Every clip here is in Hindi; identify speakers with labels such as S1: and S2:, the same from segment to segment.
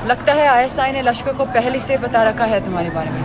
S1: लगता है आईएसआई ने लश्कर को पहले से बता रखा है तुम्हारे बारे में।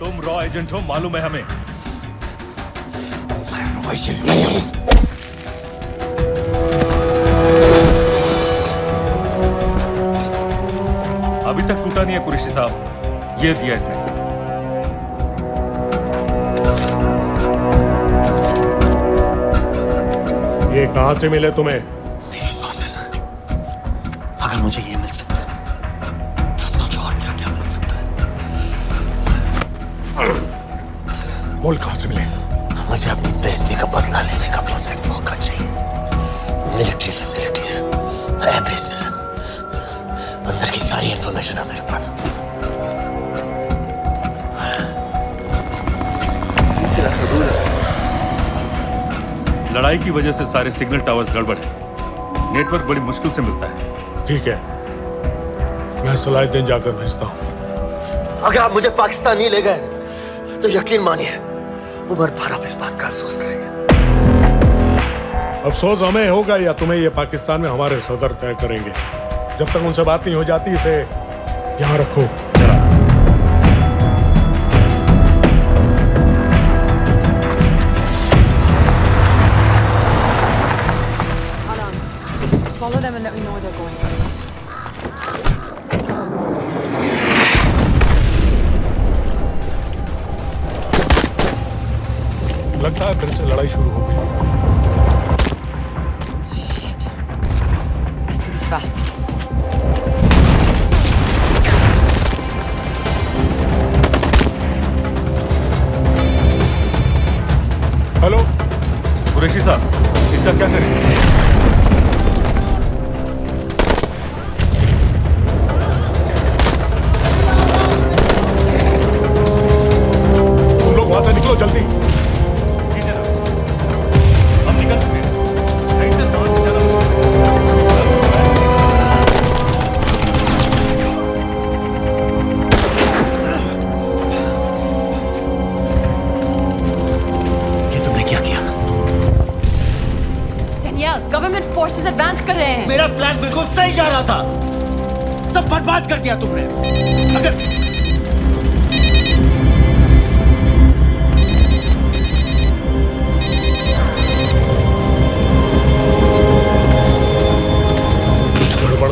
S2: तुम रॉ एजेंट हो, मालूम है हमें।
S3: मैं रॉ एजेंट नहीं हूं।
S2: अभी तक टूटा नहीं है कुरैशी साहब, ये दिया इसने।
S4: ये कहां से मिले तुम्हें?
S3: मेरी सॉसेस हैं। अगर मुझे ये मिल सकता है तो सोचो और क्या क्या मिल सकता है।
S4: बोल कहां से मिले?
S3: मुझे अपनी बेइज्जती का बदला लेने का बस एक मौका चाहिए। मिलिट्री फैसिलिटीज, एयर बेसेस, अंदर की सारी इंफॉर्मेशन है मेरे पास।
S2: लड़ाई की वजह से सारे सिग्नल टावर्स गड़बड़ है, नेटवर्क बड़ी मुश्किल से मिलता है।
S4: ठीक है, मैं सलाहुद्दीन जाकर भेजता हूं।
S3: अगर आप मुझे पाकिस्तान नहीं ले गए तो यकीन मानिए उम्र भर आप इस बात का अफसोस करेंगे।
S4: अफसोस हमें होगा या तुम्हें? ये पाकिस्तान में हमारे सदर तय करेंगे। जब तक उनसे बात नहीं हो जाती इसे यहाँ रखो।
S1: Follow them and let me know where they're going.
S4: लगता है फिर से लड़ाई शुरू हो गई है।
S1: Shit. Let's do this fast.
S4: Hello
S2: Qureshi साहब, इसका क्या करें?
S4: वहां से निकलो जल्दी।
S2: जी जनाब, हम निकल चुके हैं। नहीं सर, वहां से जाना
S3: ये तुमने क्या किया?
S1: Danielle, गवर्नमेंट फोर्सेस एडवांस कर रहे हैं।
S3: मेरा प्लान बिल्कुल सही जा रहा था, सब बर्बाद कर दिया तुमने। अगर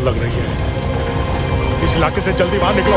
S4: लग रही है, इस इलाके से जल्दी बाहर निकलो।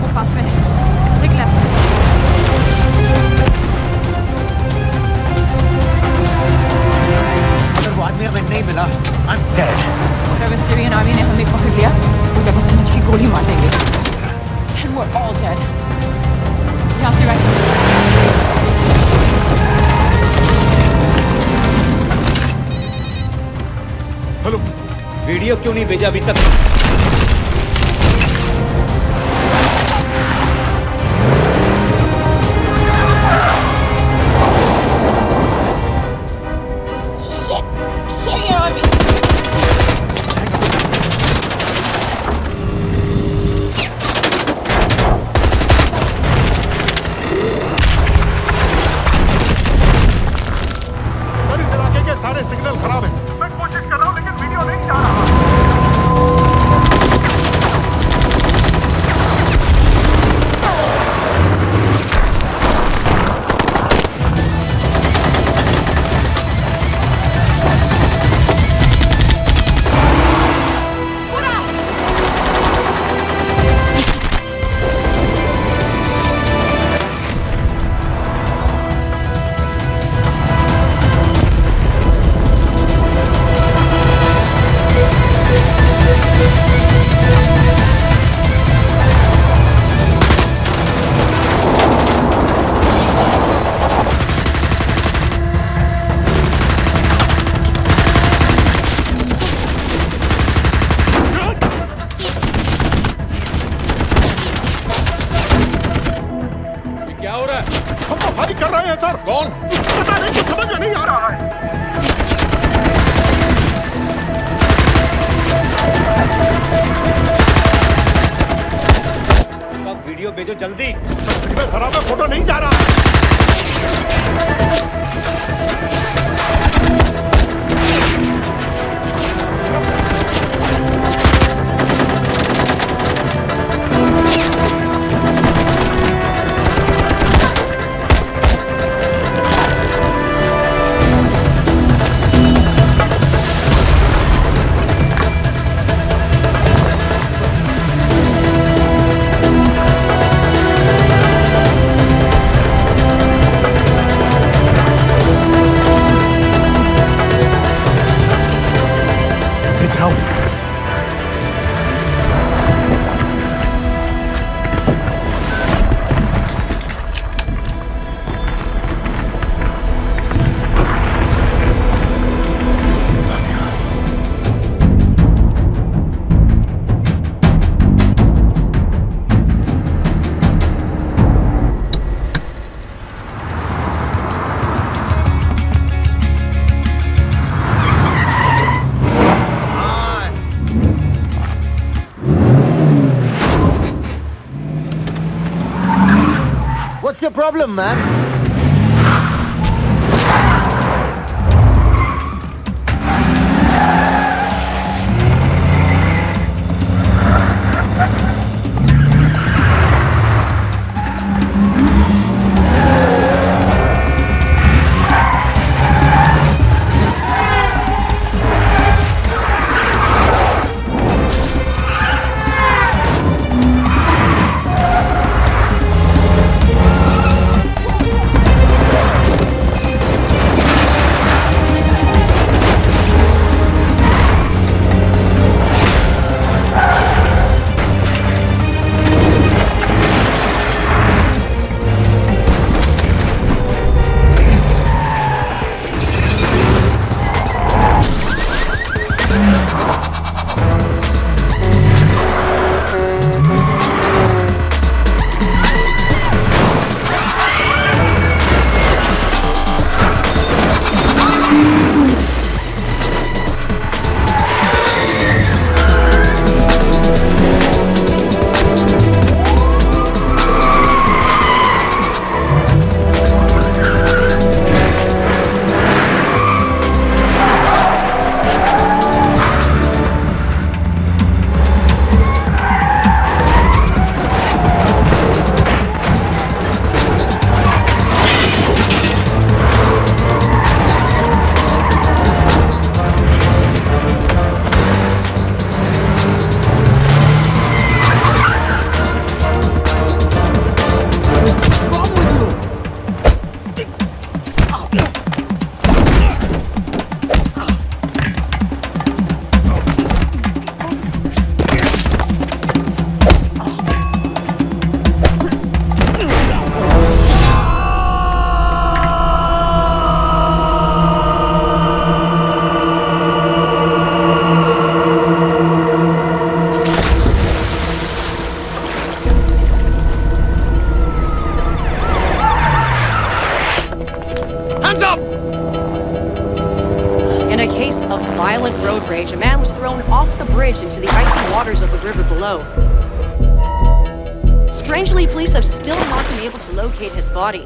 S1: वो पास में है। Take left.
S3: आदमी हमें नहीं मिला, I'm dead.
S1: अगर सीरियन आर्मी ने हमें पकड़ लिया तो जब समझ की गोली मार देंगे। And we're all dead. यहाँ से right.
S4: हेलो,
S5: वीडियो क्यों नहीं भेजा अभी तक?
S4: कौन? पता नहीं, कुछ समझ में नहीं आ रहा है।
S5: उसका वीडियो भेजो जल्दी।
S4: सब खराब है, फोटो नहीं जा रहा। भेज रहा हूं।
S3: What's your problem, man?
S6: In a case of violent road rage, a man was thrown off the bridge into the icy waters of the river below. Strangely, police have still not been able to locate his body.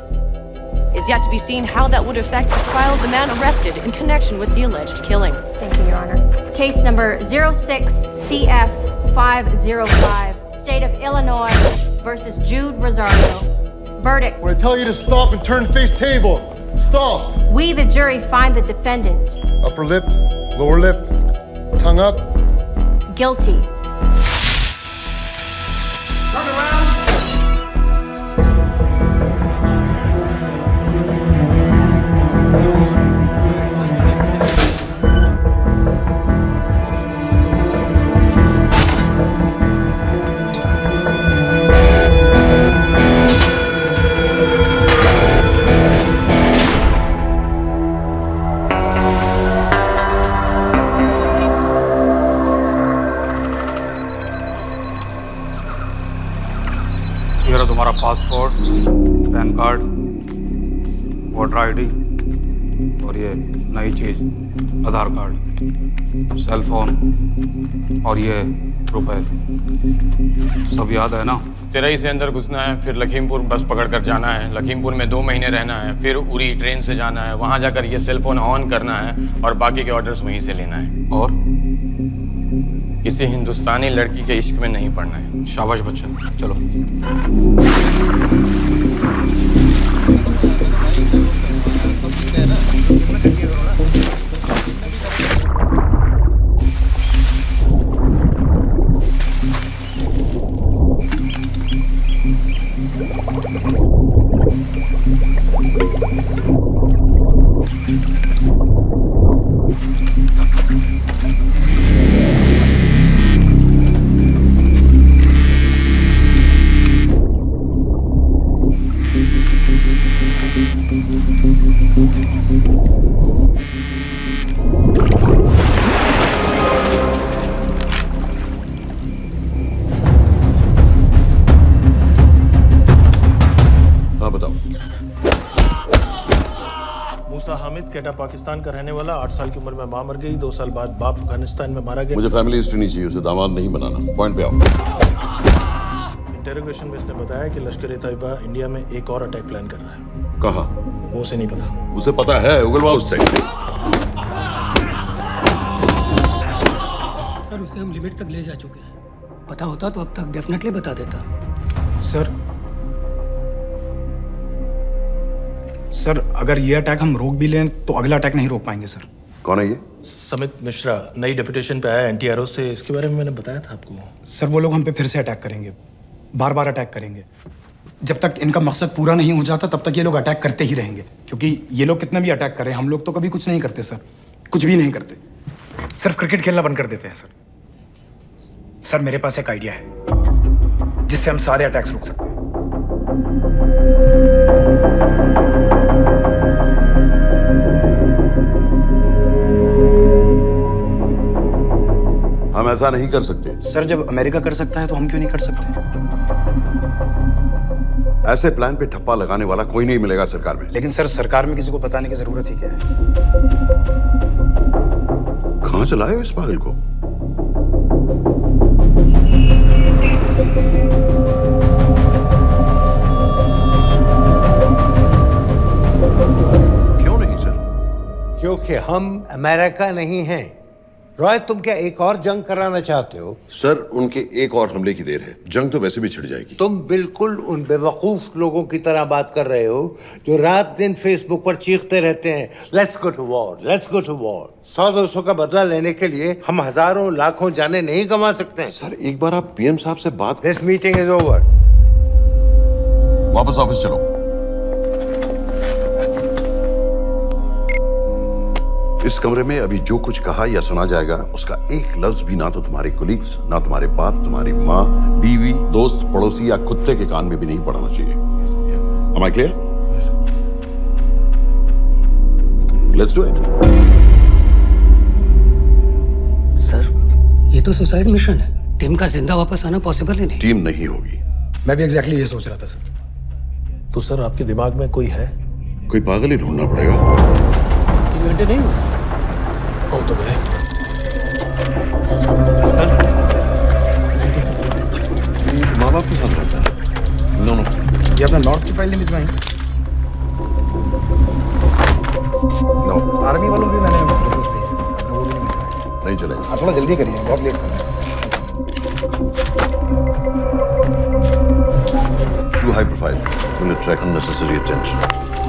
S6: It's yet to be seen how that would affect the trial of the man arrested in connection with the alleged killing.
S7: Thank you, Your Honor. Case number 06CF505, State of Illinois versus Jude Rosario. Verdict:
S8: When I tell you to stop and turn face table, stop.
S7: we, the jury, find the defendant
S8: Upper lip, lower lip, tongue up.
S7: guilty.
S9: ये रहा तुम्हारा passport, pan card, voter ID और ये नई चीज आधार कार्ड, सेल फोन और ये रुपए सब याद है ना?
S10: तिरई से अंदर घुसना है, फिर लखीमपुर बस पकड़कर जाना है, लखीमपुर में 2 महीने रहना है, फिर उरी ट्रेन से जाना है, वहां जाकर ये सेल फोन ऑन करना है और बाकी के ऑर्डर्स वहीं से लेना है।
S9: और
S10: किसी हिंदुस्तानी लड़की के इश्क में नहीं पड़ना है।
S9: शाबाश बच्चा, चलो।
S11: कैटा पाकिस्तान का रहने वाला, 8 साल की उम्र में मां मर गई, 2 साल बाद बाप अफगानिस्तान में मारा गया।
S12: मुझे फैमिली हिस्ट्री नहीं चाहिए, उसे दामाद नहीं बनाना। पॉइंट पे आओ।
S11: इंटरोगेशन में इसने बताया कि लश्कर ए तैयबा इंडिया में एक और अटैक प्लान कर रहा है।
S12: कहाँ?
S11: वो उसे नहीं पता।
S12: उसे पता है, उगलवा उससे।
S13: सर उसे हम लिमिट तक ले जा चुके हैं। पता होता तो अब तक डेफिनेटली बता देता।
S14: सर अगर ये अटैक हम रोक भी लें तो अगला अटैक नहीं रोक पाएंगे सर।
S12: कौन है ये?
S11: समित मिश्रा, नई डेपुटेशन पे आया एंटी-आरओ से। इसके बारे में मैंने बताया था आपको।
S14: सर वो लोग हम पे फिर से अटैक करेंगे, बार बार अटैक करेंगे। जब तक इनका मकसद पूरा नहीं हो जाता तब तक ये लोग अटैक करते ही रहेंगे, क्योंकि ये लोग कितना भी अटैक करें हम लोग तो कभी कुछ नहीं करते सर, कुछ भी नहीं करते। सिर्फ क्रिकेट खेलना बंद कर देते हैं सर। सर मेरे पास एक आइडिया है जिससे हम सारे अटैक्स रोक सकते हैं।
S12: हम ऐसा नहीं कर सकते।
S14: सर जब अमेरिका कर सकता है तो हम क्यों नहीं कर सकते?
S12: ऐसे प्लान पे ठप्पा लगाने वाला कोई नहीं मिलेगा सरकार में।
S14: लेकिन सर सरकार में किसी को बताने की जरूरत ही क्या है?
S12: कहां से लाए हो इस पागल को? क्यों नहीं सर?
S3: क्योंकि हम अमेरिका नहीं हैं। रॉय तुम क्या एक और जंग कराना चाहते हो?
S12: सर उनके एक और हमले की देर है, जंग तो वैसे भी छिड़ जाएगी।
S3: तुम बिल्कुल उन बेवकूफ लोगों की तरह बात कर रहे हो जो रात दिन फेसबुक पर चीखते रहते हैं let's go to war, let's go to war. 100-200 का बदला लेने के लिए हम हजारों लाखों जाने नहीं कमा सकते हैं।
S12: सर एक बार आप पीएम साहब से बात।
S3: This meeting is over.
S12: वापस ऑफिस चलो। इस कमरे में अभी जो कुछ कहा या सुना जाएगा उसका एक लफ्ज भी ना तो तुम्हारे कोलीग्स, ना तुम्हारे बाप, तुम्हारी माँ, बीवी, दोस्त, पड़ोसी या कुत्ते के कान में भी नहीं पड़ना चाहिए। Am I clear? Yes, sir. Let's do it.
S13: Sir ये तो सुसाइड मिशन है। टीम का जिंदा वापस आना पॉसिबल ही नहीं।
S12: टीम नहीं होगी।
S14: मैं भी एग्जैक्टली ये सोच रहा था सर।
S11: तो सर आपके दिमाग में कोई है?
S12: कोई पागल ही ढूंढना पड़ेगा।
S13: 3 घंटे नहीं हुआ।
S11: हो तो गए।
S12: माँ बाप के साथ रहता है? नो नो,
S14: ये अपना नॉर्थ की फाइल नहीं भिजवाएंगे?
S12: नो।
S14: आर्मी वालों भी मैंने रिक्वेस्ट भेजी थी, आपने वो भी नहीं भिजवाया।
S12: नहीं चलेगा।
S14: आप थोड़ा जल्दी करिए, बहुत लेट कर रहे हैं।
S12: Too high profile. Will attract unnecessary attention.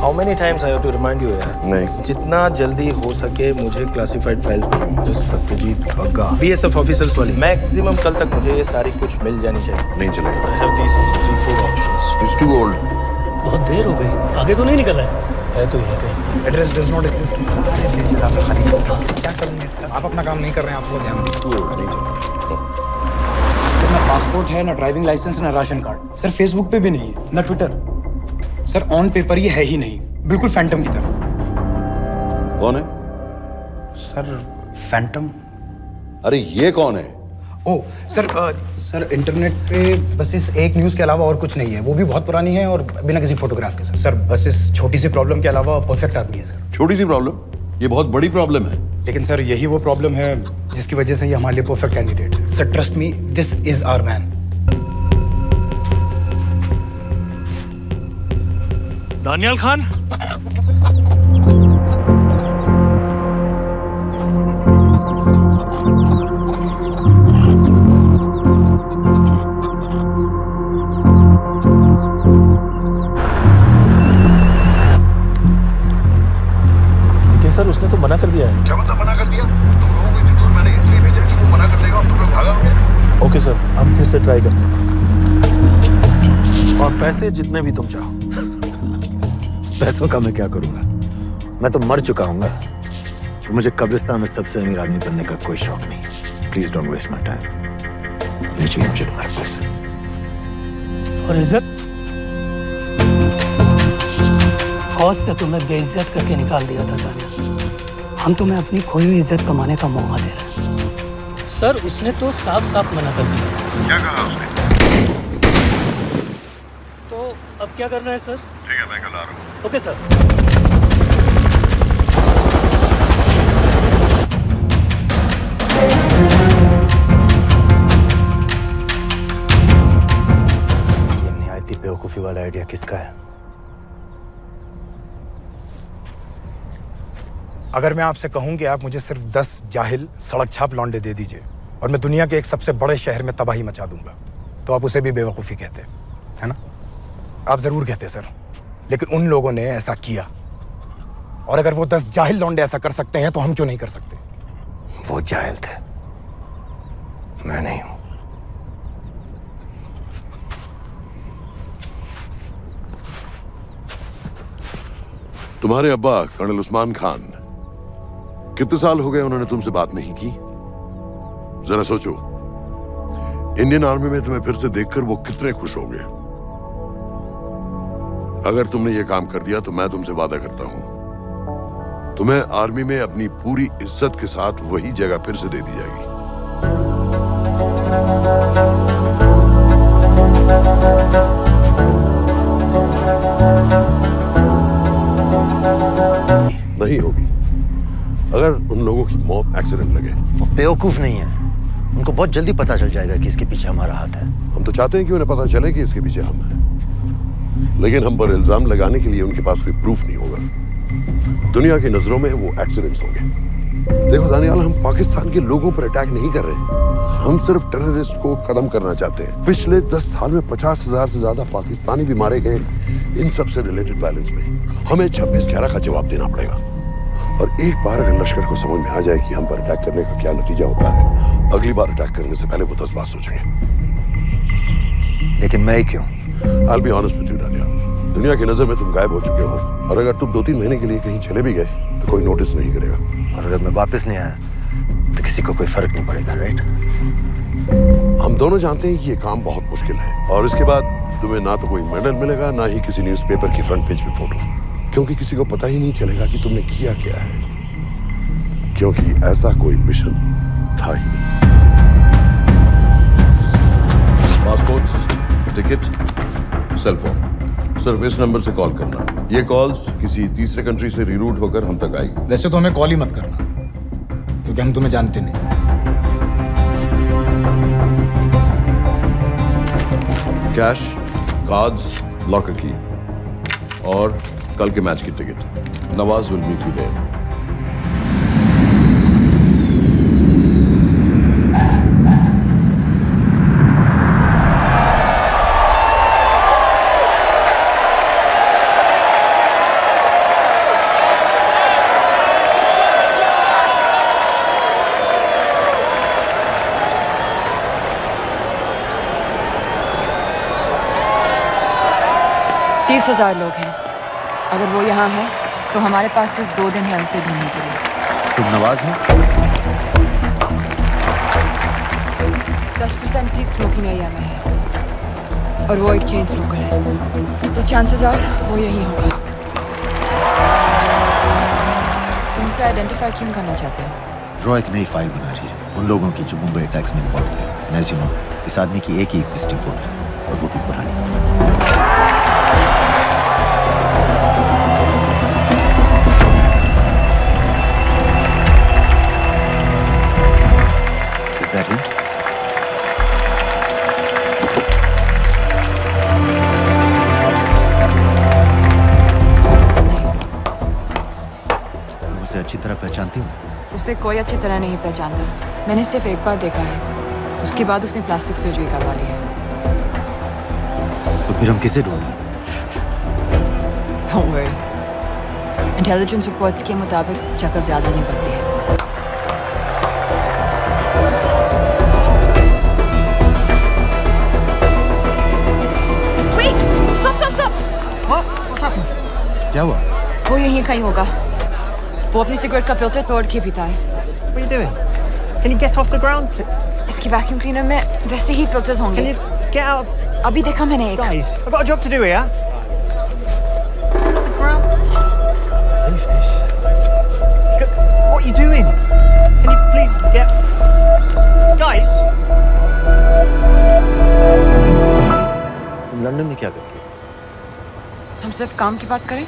S11: How many times I have to remind you यार?
S12: नहीं।
S11: जितना जल्दी हो सके मुझे क्लासिफाइड फाइल्स बनाओ। जो सत्यजीत बग्गा, BSF ऑफिसर्स वाली। मैक्सिमम कल तक मुझे ये सारी कुछ मिल जानी चाहिए।
S12: नहीं चलेगा।
S11: I have these 3-4 options.
S12: It's too old.
S13: बहुत देर हो गई, आगे तो नहीं निकल रहा है।
S11: है तो ये कहीं।
S14: Address does not exist. सारे पेजेस आप खाली छोड़ रहे हैं। क्या करेंगे इसका? आप अपना काम नहीं कर रहे हैं, आप थोड़ा ध्यान दीजिए।
S12: Too old. नहीं चलेगा।
S14: सर ना पासपोर्ट है, ना ड्राइविंग लाइसेंस, ना राशन कार्ड। सर फेसबुक पे भी नहीं है, ना ट्विटर। सर ऑन पेपर ये है ही नहीं, बिल्कुल फैंटम की तरह।
S12: कौन है?
S14: Sir Phantom.
S12: अरे ये कौन है?
S14: ओ सर सर इंटरनेट पे बस इस एक न्यूज़ के अलावा और कुछ नहीं है, वो भी बहुत पुरानी है और बिना किसी फोटोग्राफ के। सर बस इस छोटी सी प्रॉब्लम के अलावा परफेक्ट आदमी है सर।
S12: छोटी सी प्रॉब्लम? ये बहुत बड़ी प्रॉब्लम है।
S14: लेकिन सर यही वो प्रॉब्लम है जिसकी वजह से ये हमारे लिए परफेक्ट कैंडिडेट है। Sir trust me, this is our man.
S4: Daniyal Khan,
S11: sir उसने तो मना कर दिया है।
S12: क्या मतलब मना कर दिया? तुम लोगों को इतनी दूर मैंने इसलिए भेजा कि वो मना कर देगा और तुम लोग भागोगे।
S11: ओके सर, हम फिर से ट्राई करते हैं। और पैसे जितने भी तुम चाहो।
S15: पैसों का मैं क्या करूंगा? मैं तो मर चुका हूँ। तो मुझे कब्रिस्तान में सबसे अमीर आदमी बनने का कोई शौक नहीं। Please don't waste my time. ये चाहिए मुझे तुम्हारे पैसे।
S13: और इज्जत? फौज से तुम्हें बेइज्जत करके निकाल दिया था दानिया। हम तुम्हें अपनी खोई हुई इज्जत कमाने का मौका दे रहे हैं। सर उसने तो साफ साफ मना कर दिया।
S12: क्या कहा उसने?
S13: तो अब क्या करना है सर?
S12: ठीक है, मैं कल आ रहा हूँ।
S13: Okay sir.
S15: ये निहायती बेवकूफी वाला आइडिया किसका है?
S14: अगर मैं आपसे कहूं कि आप मुझे सिर्फ 10 जाहिल सड़क छाप लौंडे दे दीजिए और मैं दुनिया के एक सबसे बड़े शहर में तबाही मचा दूंगा, तो आप उसे भी बेवकूफ़ी कहते है ना? आप ज़रूर कहते सर, लेकिन उन लोगों ने ऐसा किया। और अगर वो 10 जाहिल लौंडे ऐसा कर सकते हैं तो हम क्यों नहीं कर सकते?
S15: वो जाहिल थे, मैं नहीं हूं।
S12: तुम्हारे अब्बा कर्नल उस्मान खान, कितने साल हो गए उन्होंने तुमसे बात नहीं की? जरा सोचो, इंडियन आर्मी में तुम्हें फिर से देखकर वो कितने खुश होंगे। अगर तुमने ये काम कर दिया तो मैं तुमसे वादा करता हूं, तुम्हें आर्मी में अपनी पूरी इज्जत के साथ वही जगह फिर से दे दी जाएगी। नहीं होगी। अगर उन लोगों की मौत एक्सीडेंट लगे।
S15: वो बेवकूफ नहीं है, उनको बहुत जल्दी पता चल जाएगा कि इसके पीछे हमारा हाथ है।
S12: हम तो चाहते हैं कि उन्हें पता चले कि इसके पीछे हम हैं, लेकिन हम पर इल्जाम लगाने के लिए उनके पास कोई प्रूफ नहीं होगा। दुनिया की नजरों में वो एक्सीडेंट्स होंगे। देखो दानियाल, हम पाकिस्तान के लोगों पर अटैक नहीं कर रहे, हम सिर्फ टेररिस्ट को खत्म करना चाहते हैं। पिछले 10 साल में 50,000 से ज्यादा पाकिस्तानी भी मारे गए इन सब से रिलेटेड वायलेंस में। हमें 26/11 का जवाब देना पड़ेगा। और एक बार अगर लश्कर को समझ में आ जाए कि हम पर अटैक करने का क्या नतीजा होता है, अगली बार अटैक करने से पहले वो 10 बार सोचेंगे।
S15: लेकिन मैं क्यों?
S12: I'll be honest with you, Daniyal, दुनिया की नजर में तुम गायब हो चुके हो, और अगर तुम 2-3 महीने के लिए कहीं चले भी गए तो कोई नोटिस नहीं करेगा।
S15: और अगर मैं वापस नहीं आया तो किसी को कोई फर्क नहीं पड़ेगा, राइट?
S12: हम दोनों जानते हैं कि ये काम बहुत मुश्किल है, और इसके बाद तुम्हें ना तो कोई मेडल मिलेगा, ना ही किसी न्यूज़पेपर की फ्रंट पेज पे फोटो, क्योंकि किसी को पता ही नहीं चलेगा कि तुमने किया क्या है, क्योंकि ऐसा कोई मिशन था ही नहीं। पासपोर्ट्स, टिकट, सेल फोन, सिर्फ इस नंबर से कॉल करना। ये कॉल्स किसी तीसरे कंट्री से रीरूट होकर हम तक आएगी।
S14: वैसे तो हमें कॉल ही मत करना, क्योंकि हम तुम्हें जानते नहीं।
S12: कैश, कार्ड्स, लॉकर की, और कल के मैच की ticket. Nawaz will meet you there.
S1: तीस 30,000 लोग हैं। अगर वो यहाँ है तो हमारे पास सिर्फ 2 दिन है उसे ढूंढने के लिए।
S15: तुम नवाज हो?
S1: 10% सीट स्मोकिंग एरिया में है, और वो एक चेन स्मोकर है, तो चांसेस आर वो यही होगा। तुम उसे आइडेंटिफाई क्यों करना चाहते हो?
S15: रॉ एक नई फाइल बना रही है उन लोगों की जो मुंबई अटैक्स में इन्वॉल्व थे। एज यू नो, इस आदमी की एक ही एग्जिस्टिंग फोन है और वो भी पुरानी। Is that him? तुम उसे अच्छी तरह पहचानती हो?
S1: उसे कोई अच्छी तरह नहीं पहचानता। मैंने सिर्फ एक बार देखा है, उसके बाद उसने प्लास्टिक सर्जरी करवा ली है।
S15: तो फिर हम किसे ढूंढें?
S1: Don't worry. इंटेलिजेंस रिपोर्ट्स के मुताबिक शक्ल ज्यादा नहीं बदली है। Wait! Stop!
S15: क्या हुआ?
S1: वो यहीं कहीं होगा। वो अपनी सिगरेट का फिल्टर तोड़ के पीता है।
S5: What are you doing? Can you get off the ground?
S1: इसकी वैक्यूम क्लीनर में वैसे ही फिल्टर्स होंगे।
S5: Can you get out?
S1: अभी देखा मैंने एक।
S5: Guys, I've got a job to do here. The ground. Leave this. What are you doing? Can you please get... Guys!
S15: तुम लंदन में क्या करती हो?
S1: हम सिर्फ काम की बात करें?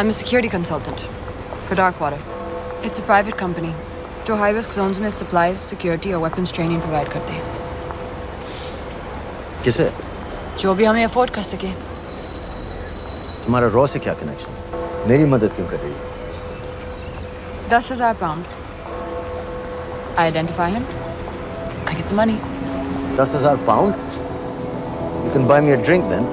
S1: I'm a security consultant for Darkwater. It's a private company जो high risk zones में supplies, security और weapons training provide करते हैं।
S15: किसे?
S1: जो भी हमें afford कर सके।
S15: तुम्हारा रॉ से क्या कनेक्शन? मेरी मदद क्यों कर रही है?
S1: 10,000 pound. I identify him. I get the money.
S15: 10,000 pound? You can buy me a drink then.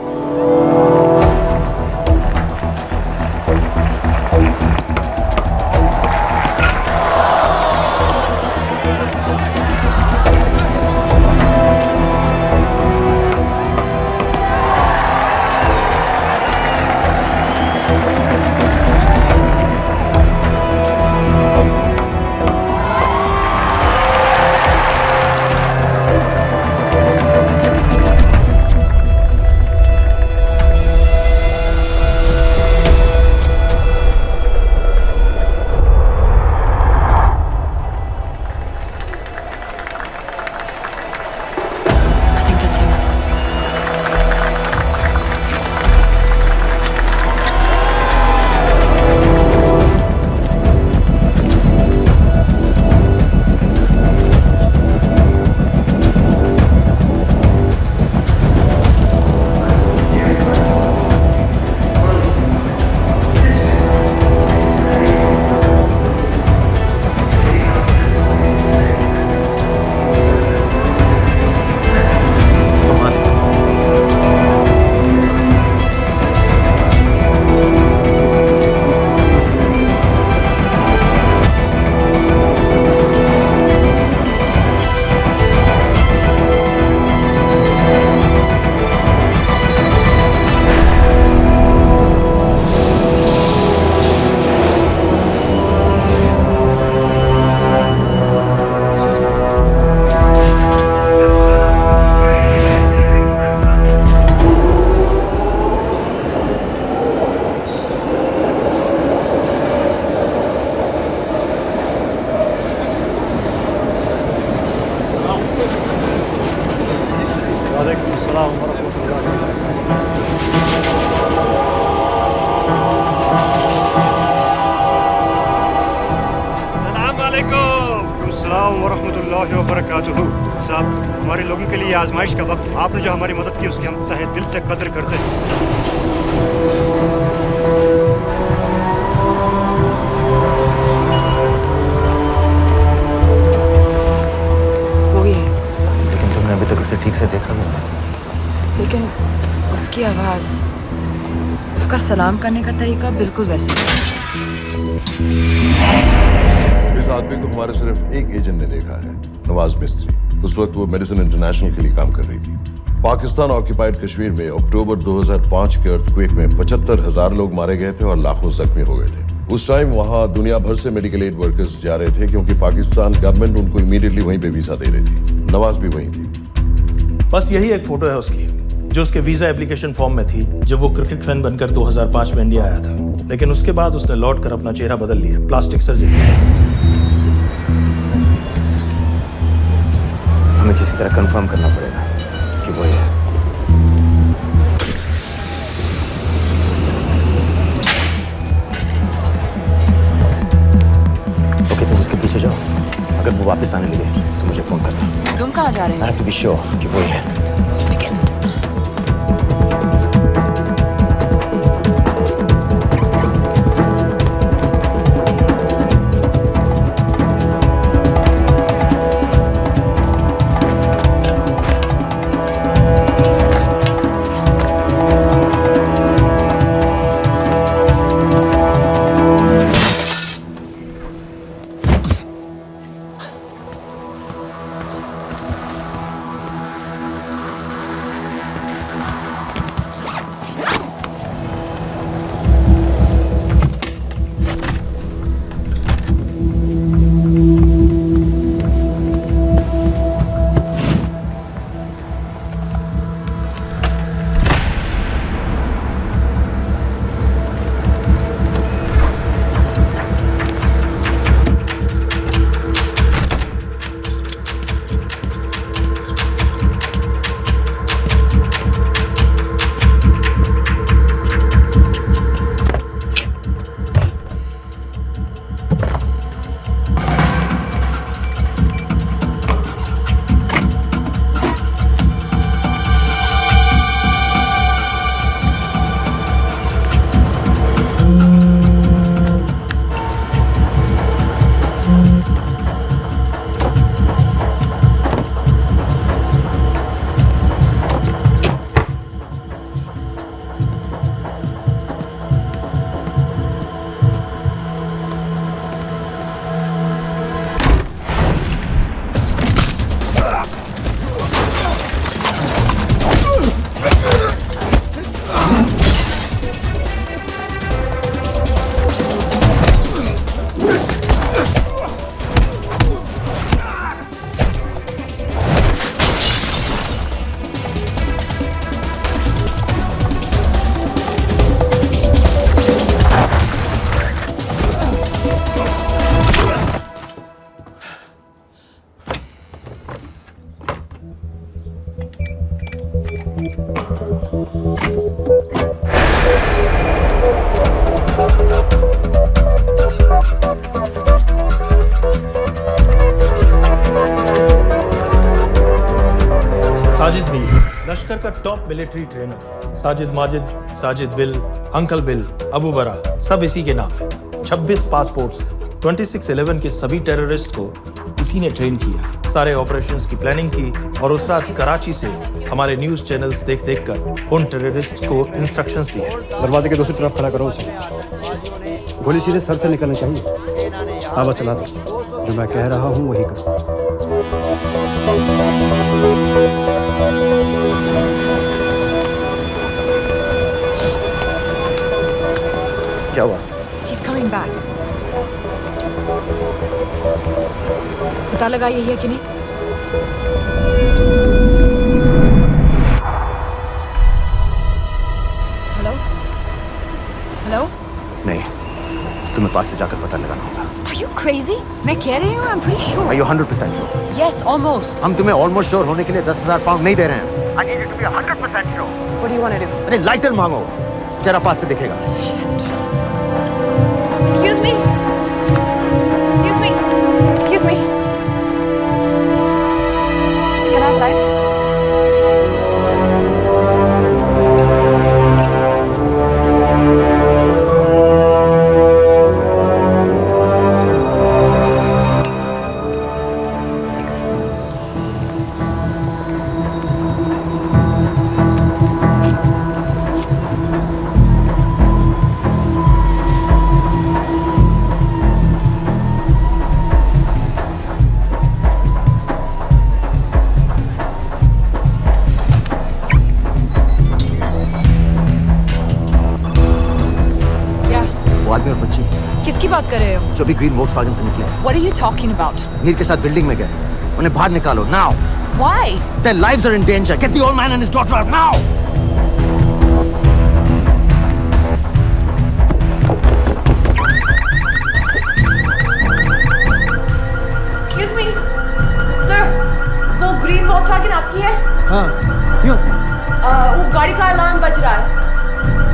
S5: साहब, हमारे लोगों के लिए आजमाइश का वक्त है। आपने जो हमारी मदद की उसकी हम तहे दिल से कदर करते हैं।
S1: वो ही है।
S15: लेकिन तुमने अभी तक उसे ठीक से देखा भी नहीं।
S1: लेकिन उसकी आवाज, उसका सलाम करने का तरीका बिल्कुल वैसे ही।
S12: इस आदमी को हमारे सिर्फ एक एजेंट ने देखा है, नवाज मिस्त्री। उस वक्त वो मेडिसिन इंटरनेशनल के लिए काम कर रही थी। पाकिस्तान ऑक्यूपाइड कश्मीर में अक्टूबर 2005 के अर्थक्वेक में 75,000 लोग मारे गए थे और लाखों जख्मी हो गए थे। उस टाइम वहां दुनिया भर से मेडिकल एड वर्कर्स जा रहे थे क्योंकि पाकिस्तान गवर्नमेंट उनको इमीडिएटली वहीं पे वीजा दे रही थी। नवाज भी वहीं थी।
S11: बस यही एक फोटो है उसकी। जो उसके वीजा एप्लीकेशन फॉर्म में थी जब वो क्रिकेट फैन बनकर 2005 में इंडिया आया था। लेकिन उसके बाद उसने लौट कर अपना चेहरा बदल लिया, प्लास्टिक सर्जरी।
S15: हमें किसी तरह कंफर्म करना पड़ेगा कि वो है। ओके, तुम उसके पीछे जाओ। अगर वो वापस आने लगे तो मुझे फोन करना।
S1: तुम कहाँ जा रहे हो?
S15: I have to be sure कि वो है।
S11: साजिद बिल, लश्कर का top military trainer. Sajid Majid, Sajid bill, uncle bill, Abu बरा, सब इसी के नाम है। 26 पासपोर्ट्स हैं। 26/11 के सभी टेररिस्ट को इसी ने ट्रेन किया। सारे ऑपरेशंस की प्लानिंग की और उस रात कराची से हमारे न्यूज चैनल्स देख देख कर उन टेररिस्ट को इंस्ट्रक्शंस दिए।
S16: दरवाजे के दूसरी तरफ खड़ा करो उसे। गोली सीधे सर से निकलनी चाहिए। आवाज चला दो, जो मैं कह रहा हूँ वही करो।
S15: क्या हुआ?
S1: He's coming back. पता लगा यही है कि नहीं? हेलो? हेलो?
S15: नहीं, तुम्हें पास से जाकर पता लगाना होगा।
S1: Are you crazy? मैं कह रही हूँ, I'm pretty sure.
S15: Are you 100% sure?
S1: Yes, almost.
S15: हम तुम्हें almost sure होने के लिए 10,000 पाउंड नहीं दे रहे हैं। I need you to be 100% sure.
S1: What do you want to do?
S15: अरे लाइटर मांगो, जरा पास से दिखेगा।
S1: Excuse me. Excuse me. Excuse me. Can I have light?
S15: आदमी और बच्ची
S1: किसकी बात कर रहे हो?
S15: जो भी ग्रीन वोक्सवैगन से निकले।
S1: What are you talking about?
S15: नीर के साथ बिल्डिंग में गए। उन्हें बाहर निकालो now.
S1: Why?
S15: Their lives are in danger. Get the old man and his daughter out now.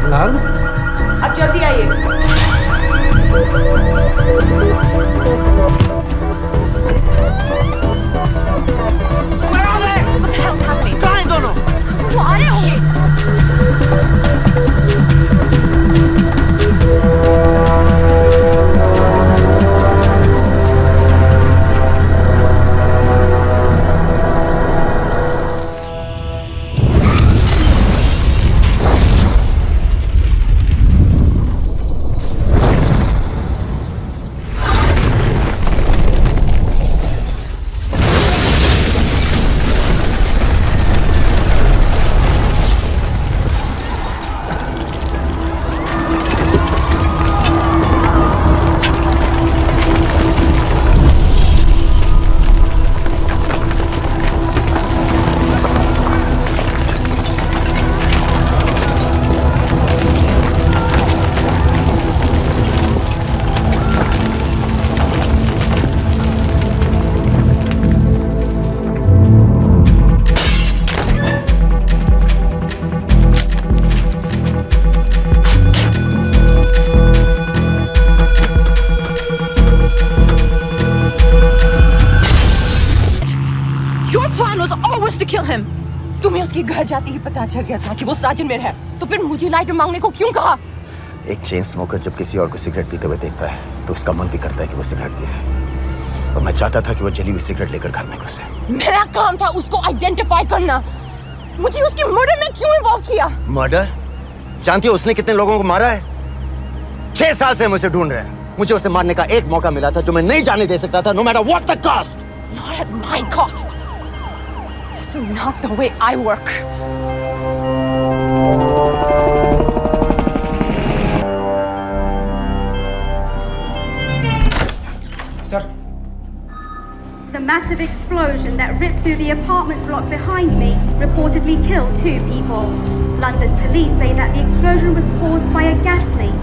S13: Alarm?
S1: अब जल्दी आइए। What the hell's happening? कहाँ हैं दोनों? वो आ रहे होंगे। तुम्हें उसके घर जाते ही पता चल गया था कि वो साजन में है, तो फिर मुझे लाइटर मांगने को क्यों कहा?
S15: एक चेन स्मोकर जब किसी और को सिगरेट पीते हुए देखता है तो उसका मन भी करता है कि वो सिगरेट पिए, और मैं चाहता था कि वो जली हुई सिगरेट लेकर घर में घुसे।
S1: मेरा काम था उसको आइडेंटिफाई करना। मुझे उसके मर्डर में क्यों इन्वॉल्व किया?
S15: मर्डर? जानती हो उसने कितने लोगों को मारा है? 6 साल से हम उसे ढूंढ रहे हैं। मुझे उसे मारने का एक मौका मिला था जो मैं नहीं जाने दे सकता था, no matter what the cost.
S1: Not at my cost. This is not the way I work.
S14: Sir.
S17: The massive explosion that ripped through the apartment block behind me reportedly killed 2 people. London police say that the explosion was caused by a gas leak.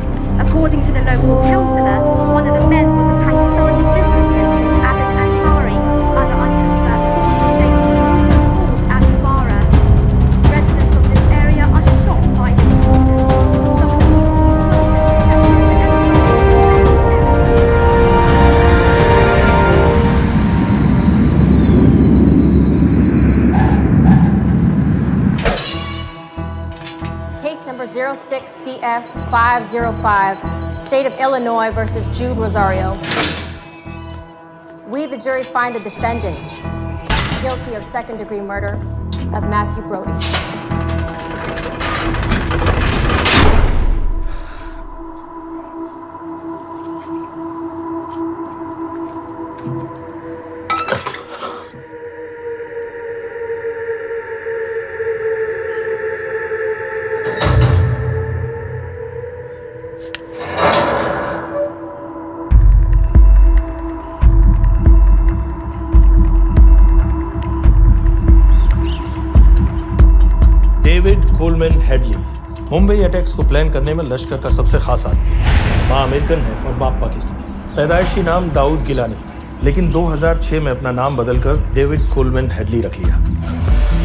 S17: According to the local councillor, one of the men was a Pakistani businessman called Abid Ansari. Other unconfirmed sources say he was also called Abu Bara. Residents of this area are shocked by this incident. Some of the people we spoke with say that Mr.
S7: Case number 06CF505, State of Illinois versus Jude Rosario. We, the jury, find the defendant guilty of second-degree murder of Matthew Brody.
S11: David Coleman Headley Mumbai attacks को प्लान करने में लश्कर का सबसे खास आदमी। माँ अमेरिकन है और बाप पाकिस्तानी। पैदाइशी नाम दाऊद गिलानी, लेकिन 2006 में अपना नाम बदलकर डेविड कोलमैन हेडली रख लिया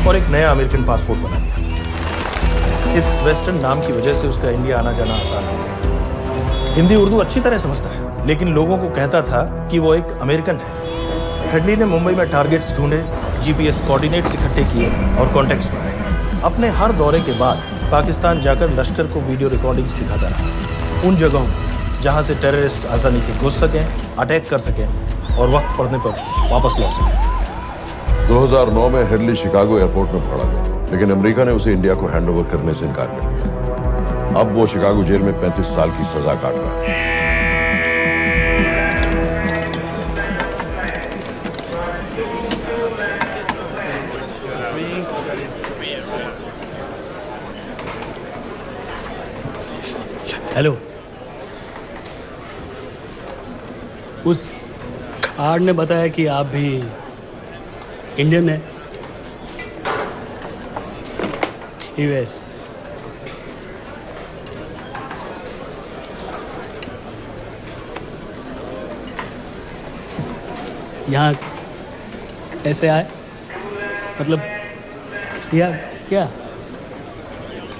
S11: और एक नया अमेरिकन पासपोर्ट बना दिया। इस वेस्टर्न नाम की वजह से उसका इंडिया आना जाना आसान हो गया। हिंदी उर्दू अच्छी तरह समझता है, लेकिन लोगों को कहता था कि वो एक अमेरिकन है। हेडली ने मुंबई में टारगेट्स ढूंढे, जीपीएस कोऑर्डिनेट्स इकट्ठे किए और कॉन्टैक्ट्स बनाए। अपने हर दौरे के बाद पाकिस्तान जाकर लश्कर को वीडियो रिकॉर्डिंग्स दिखाता रहा, उन जगहों जहां से टेररिस्ट आसानी से घुस सकें, अटैक कर सकें और वक्त पड़ने पर वापस लौट सकें।
S12: 2009 में हेडली शिकागो एयरपोर्ट में पकड़ा गया, लेकिन अमेरिका ने उसे इंडिया को हैंडओवर करने से इनकार कर दिया। अब वो शिकागो जेल में 35 साल की सजा काट रहा है।
S13: हेलो, उस कार्ड ने बताया कि आप भी इंडियन हैं। यूएस। यहाँ ऐसे आए? मतलब या क्या?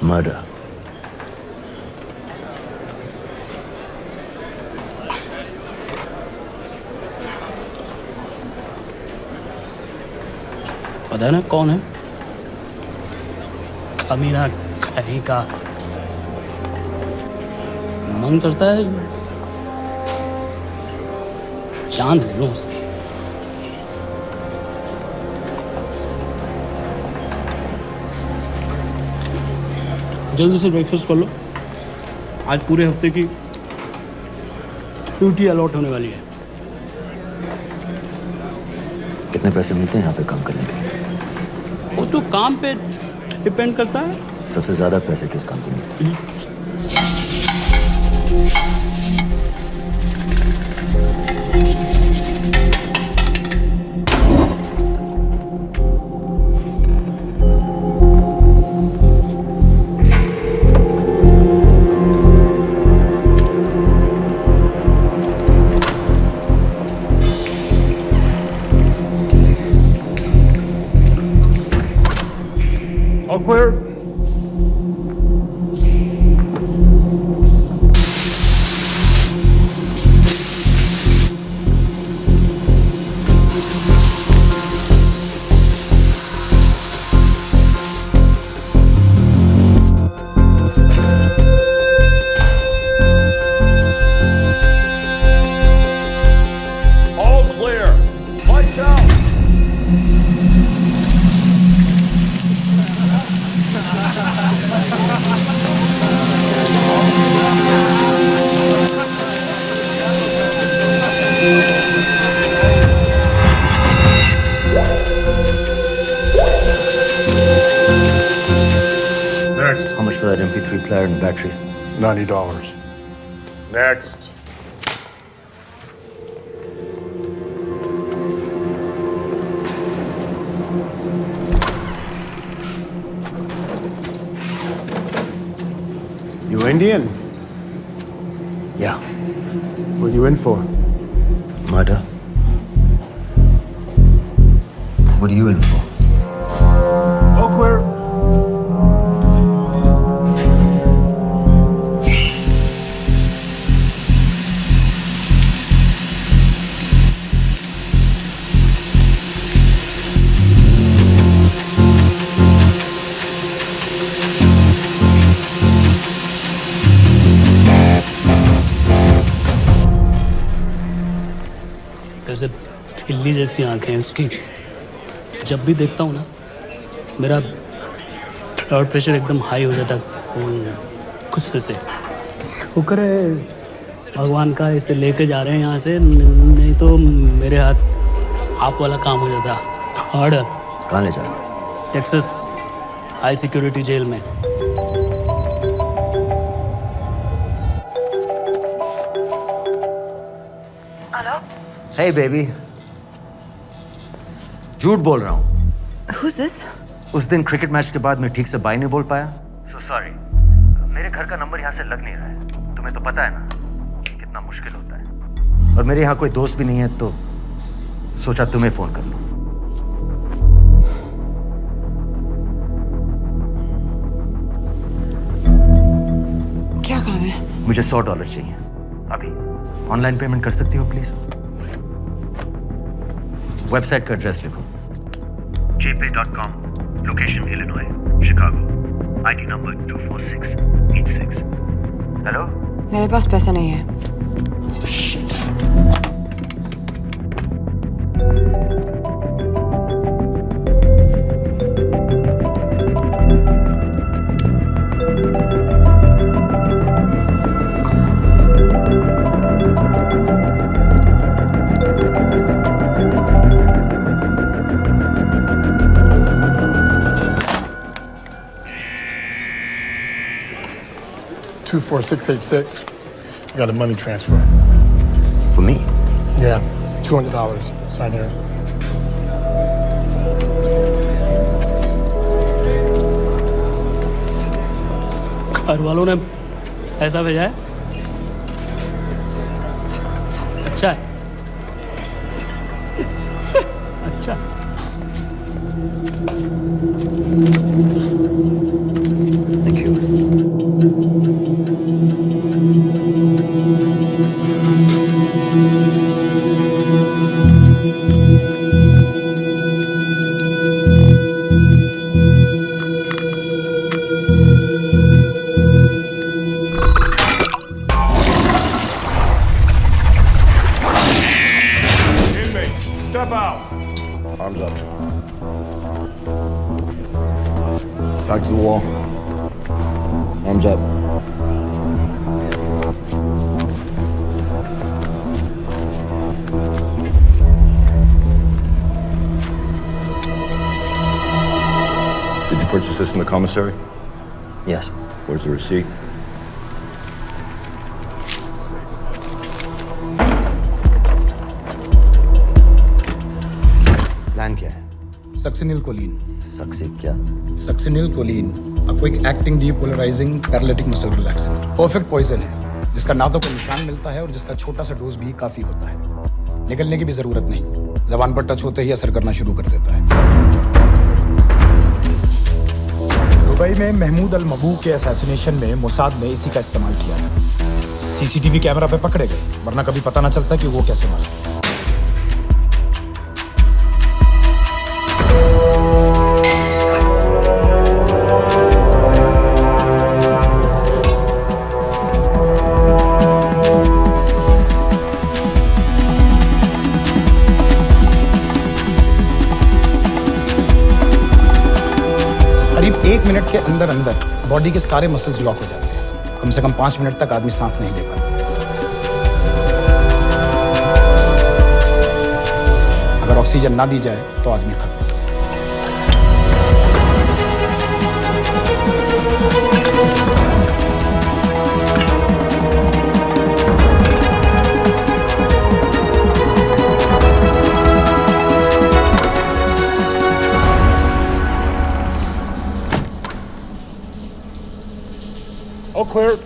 S15: मर्डर।
S13: पता है ना कौन है? अमीना कहीं का। मन करता है जान ले लो उसकी। जल्दी से ब्रेकफास्ट कर लो, आज पूरे हफ्ते की ड्यूटी अलॉट होने वाली है।
S15: कितने पैसे मिलते हैं यहाँ पे काम करने के लिए?
S13: वो तो काम पे डिपेंड करता है।
S15: सबसे ज्यादा पैसे किस काम को मिलते हैं?
S8: All clear? All clear. Lights out.
S15: Next. How much for that MP3 player and battery?
S8: $90. Next. You Indian?
S15: Yeah.
S8: What are you in for?
S15: Murder. What are you in for?
S8: All clear.
S13: कैसे बिल्ली जैसी आंखें हैं उसकी। जब भी देखता हूँ ना मेरा ब्लड प्रेशर एकदम हाई हो जाता है गुस्से से। शुक्र है भगवान का इसे लेके जा रहे हैं यहाँ से, नहीं तो मेरे हाथ आप वाला काम हो जाता। ऑर्डर।
S15: कहाँ ले जा रहे हो?
S13: टेक्सास हाई सिक्योरिटी जेल में।
S15: Hey baby. झूठ बोल रहा हूँ।
S1: Who's this?
S15: उस दिन क्रिकेट मैच के बाद मैं ठीक से बाय नहीं बोल पाया।
S18: So sorry. मेरे घर का नंबर यहाँ से लग नहीं रहा है। तुम्हें तो पता है ना कितना मुश्किल होता है।
S15: और मेरे यहाँ कोई दोस्त भी नहीं है तो सोचा तुम्हें फोन कर लूं।
S1: क्या काम है?
S15: मुझे $100 चाहिए।
S18: अभी?
S15: ऑनलाइन पेमेंट कर सकती हो प्लीज? वेबसाइट का एड्रेस लिखो।
S18: jpay.com, location Illinois, Chicago, ID number 24686. Hello?
S1: मेरे पास पैसे नहीं है।
S15: Shit.
S8: $24686. You got a money transfer.
S15: For me?
S8: Yeah, $200. Sign here.
S13: घर वालों ने पैसा भेजा है। अच्छा है। अच्छा।
S15: Thank you.
S8: Step out.
S12: Arms up. Back to the wall. Arms up. Did you purchase this in the commissary?
S15: Yes.
S12: Where's the receipt?
S15: Plan क्या है?
S14: Succinyl choline.
S15: सक्सी क्या?
S14: Succinyl choline, a quick acting depolarizing paralytic muscle relaxant। Perfect poison है, जिसका ना तो कोई निशान मिलता है और जिसका छोटा सा डोज भी काफी होता है। निकलने की भी जरूरत नहीं, जबान पर टच होते ही असर करना शुरू कर देता है। दुबई में महमूद अल मबू के असैसिनेशन में मोसाद ने इसी का इस्तेमाल किया था। सीसीटीवी कैमरा पे पकड़े गए, वरना कभी पता ना चलता कि वो कैसे मारा। करीब 1 मिनट के अंदर अंदर बॉडी के सारे मसल्स लॉक हो जाते हैं। कम से कम 5 मिनट तक आदमी सांस नहीं ले पाता। अगर ऑक्सीजन ना दी जाए तो आदमी खत्म।
S8: All clear.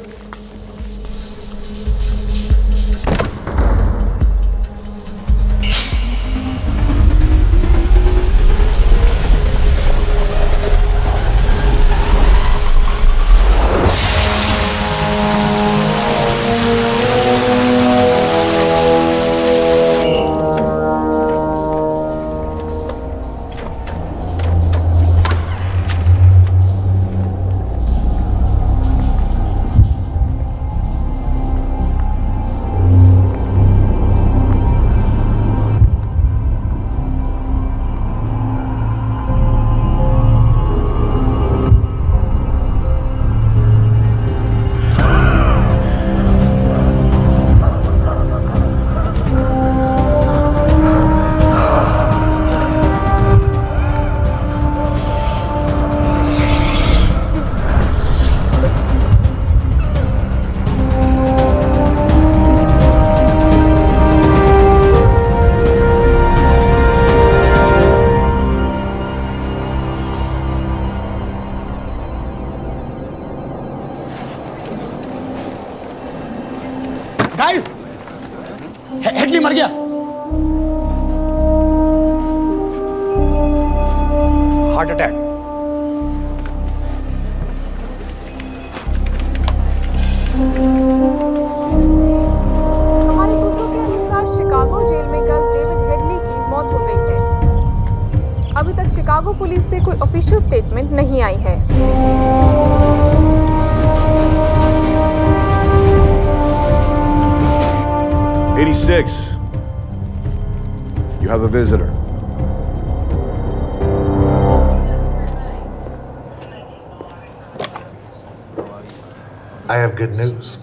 S8: गाइस, हेडली मर गया। Heart attack.
S19: हमारे सूत्रों के अनुसार शिकागो जेल में कल डेविड हेडली की मौत हो गई है। अभी तक शिकागो पुलिस से कोई ऑफिशियल स्टेटमेंट नहीं आई है।
S12: 86. You have a visitor.
S18: I have good news.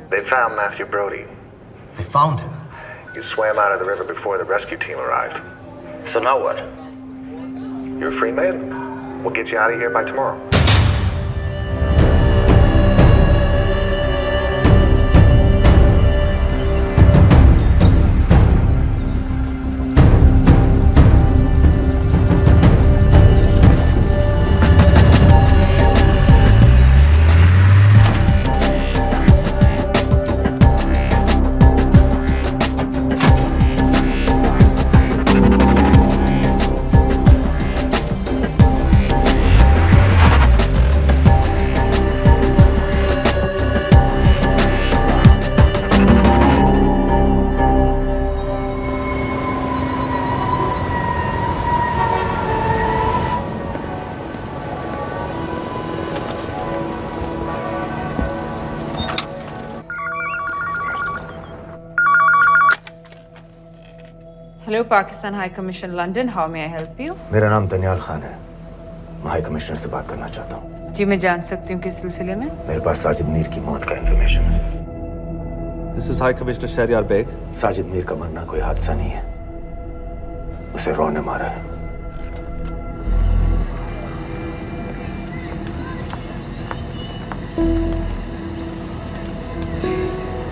S18: They found Matthew Brody.
S15: They found him.
S18: He swam out of the river before the rescue team arrived.
S15: So now what?
S18: You're a free man. We'll get you out of here by tomorrow.
S20: Hello, Pakistan High Commission, London. How may I help you?
S15: मेरा नाम दनियाल खान है। मैं हाई कमिश्नर से बात करना चाहता हूँ।
S20: जी मैं जान सकती हूँ किस सिलसिले में?
S15: मेरे पास साजिद मीर की मौत का इंफॉर्मेशन है।
S21: This is High Commissioner Shahryar Beg.
S15: Sajid Mir का मरना कोई हादसा नहीं है, उसे रॉ ने मारा है।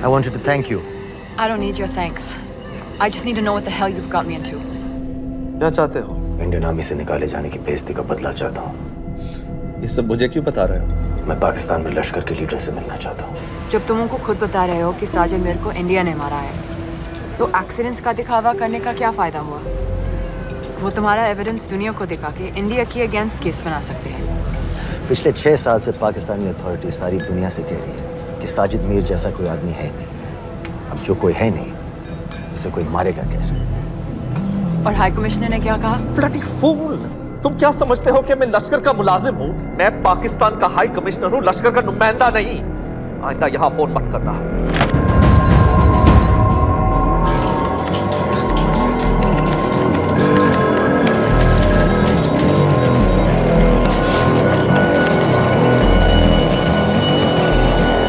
S15: I wanted to thank you.
S1: I don't need your thanks. I just need to know what the hell you've got me into.
S21: क्या चाहते हो?
S15: इंडियन आर्मी से निकाले जाने की बेइज्जती का बदला चाहता हूँ।
S21: ये सब मुझे क्यों बता रहे हो?
S15: मैं पाकिस्तान में लश्कर के लीडर से मिलना चाहता हूँ।
S1: जब तुम उनको खुद बता रहे हो कि साजिद मीर को इंडिया ने मारा है, तो एक्सीडेंट्स का दिखावा करने का क्या फायदा हुआ? वो तुम्हारा एविडेंस दुनिया को दिखा के इंडिया की अगेंस्ट केस बना सकते हैं।
S15: पिछले 6 साल से पाकिस्तानी अथॉरिटी सारी दुनिया से कह रही है कि साजिद मीर जैसा कोई आदमी है नहीं। अब जो कोई है नहीं, उसे कोई मारेगा कैसे?
S1: और हाई कमिश्नर ने क्या कहा?
S21: Bloody fool! तुम क्या समझते हो कि मैं लश्कर का मुलाजिम हूँ? मैं पाकिस्तान का हाई कमिश्नर हूँ, लश्कर का नुमाइंदा नहीं। आइंदा यहाँ फोन मत करना।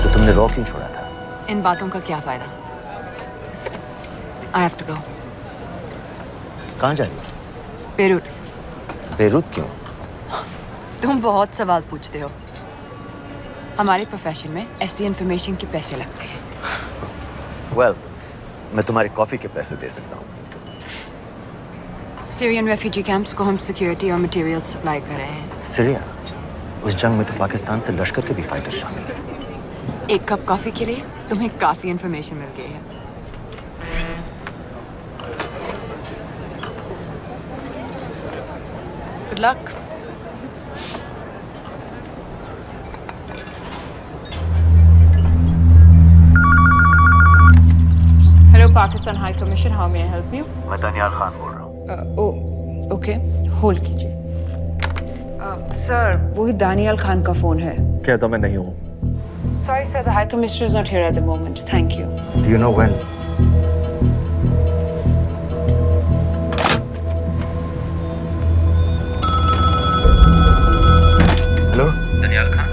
S15: तो तुमने रॉ क्यों छोड़ा था?
S1: इन बातों का क्या फायदा? I have to go.
S15: कहाँ जा रही हो?
S1: बेरूट।
S15: बेरूत क्यों?
S1: तुम बहुत सवाल पूछते हो। हमारे प्रोफेशन में ऐसी इन्फॉर्मेशन के पैसे लगते हैं।
S15: Well, मैं तुम्हारी कॉफी के पैसे दे सकता हूँ।
S1: सीरियन रेफ्यूजी कैंप्स को हम सिक्योरिटी और मटेरियल्स सप्लाई कर रहे हैं।
S15: सीरिया? उस जंग में तो पाकिस्तान से लश्कर के भी फाइटर शामिल हैं।
S1: एक कप कॉफी के लिए तुम्हें काफी इन्फॉर्मेशन मिल गई है। Good luck.
S20: Hello, Pakistan High Commission. How may I help you?
S18: मैं दनियाल खान बोल रहा हूँ।
S20: ओके, होल्ड कीजिए। सर, वही दानियाल खान का फोन है।
S21: कहता मैं नहीं हूँ।
S20: Sorry, sir. The High Commissioner is not here at the moment. Thank you.
S15: Do you know when? Hello?
S18: Daniyal Khan?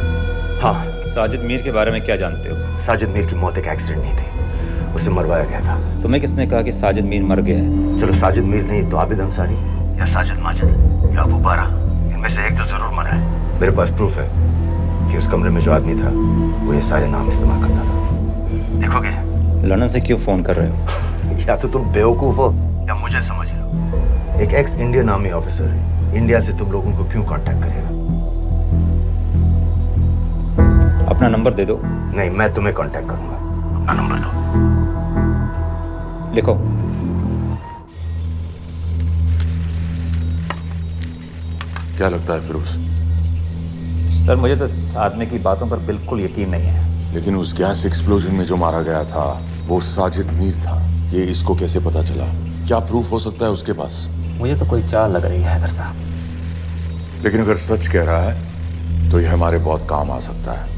S15: हाँ।
S22: साजिद मीर के बारे में क्या जानते हो?
S15: साजिद मीर की मौत एक एक्सीडेंट नहीं थी, उसे मरवाया गया था।
S22: तुम्हें किसने कहा कि साजिद मीर मर गया है?
S15: चलो साजिद मीर नहीं तो आबिद अंसारी
S18: या साजिद माजिद या अबू बारा, इनमें से एक तो जरूर मरा है।
S15: मेरे पास प्रूफ है कि उस कमरे में जो आदमी था वो ये सारे नाम इस्तेमाल करता था।
S18: देखोगे?
S22: लंदन से क्यों फोन कर रहे हो?
S15: या तो तुम बेवकूफ हो
S18: या मुझे समझ लो।
S15: एक एक्स इंडियन आर्मी ऑफिसर है, इंडिया से तुम लोगों को क्यों कांटेक्ट करेगा?
S22: अपना नंबर दे दो।
S15: नहीं, मैं तुम्हें कांटेक्ट करूंगा।
S18: अपना नंबर दो।
S22: लिखो।
S12: क्या लगता है फिरोज?
S22: सर मुझे तो इस आदमी की बातों पर बिल्कुल यकीन नहीं है।
S12: लेकिन उस गैस एक्सप्लोजन में जो मारा गया था वो साजिद मीर था। ये इसको कैसे पता चला? क्या प्रूफ हो सकता है उसके पास?
S22: मुझे तो कोई चाल लग रही है हैदर साहब।
S12: लेकिन अगर सच कह रहा है तो ये हमारे बहुत काम आ सकता है।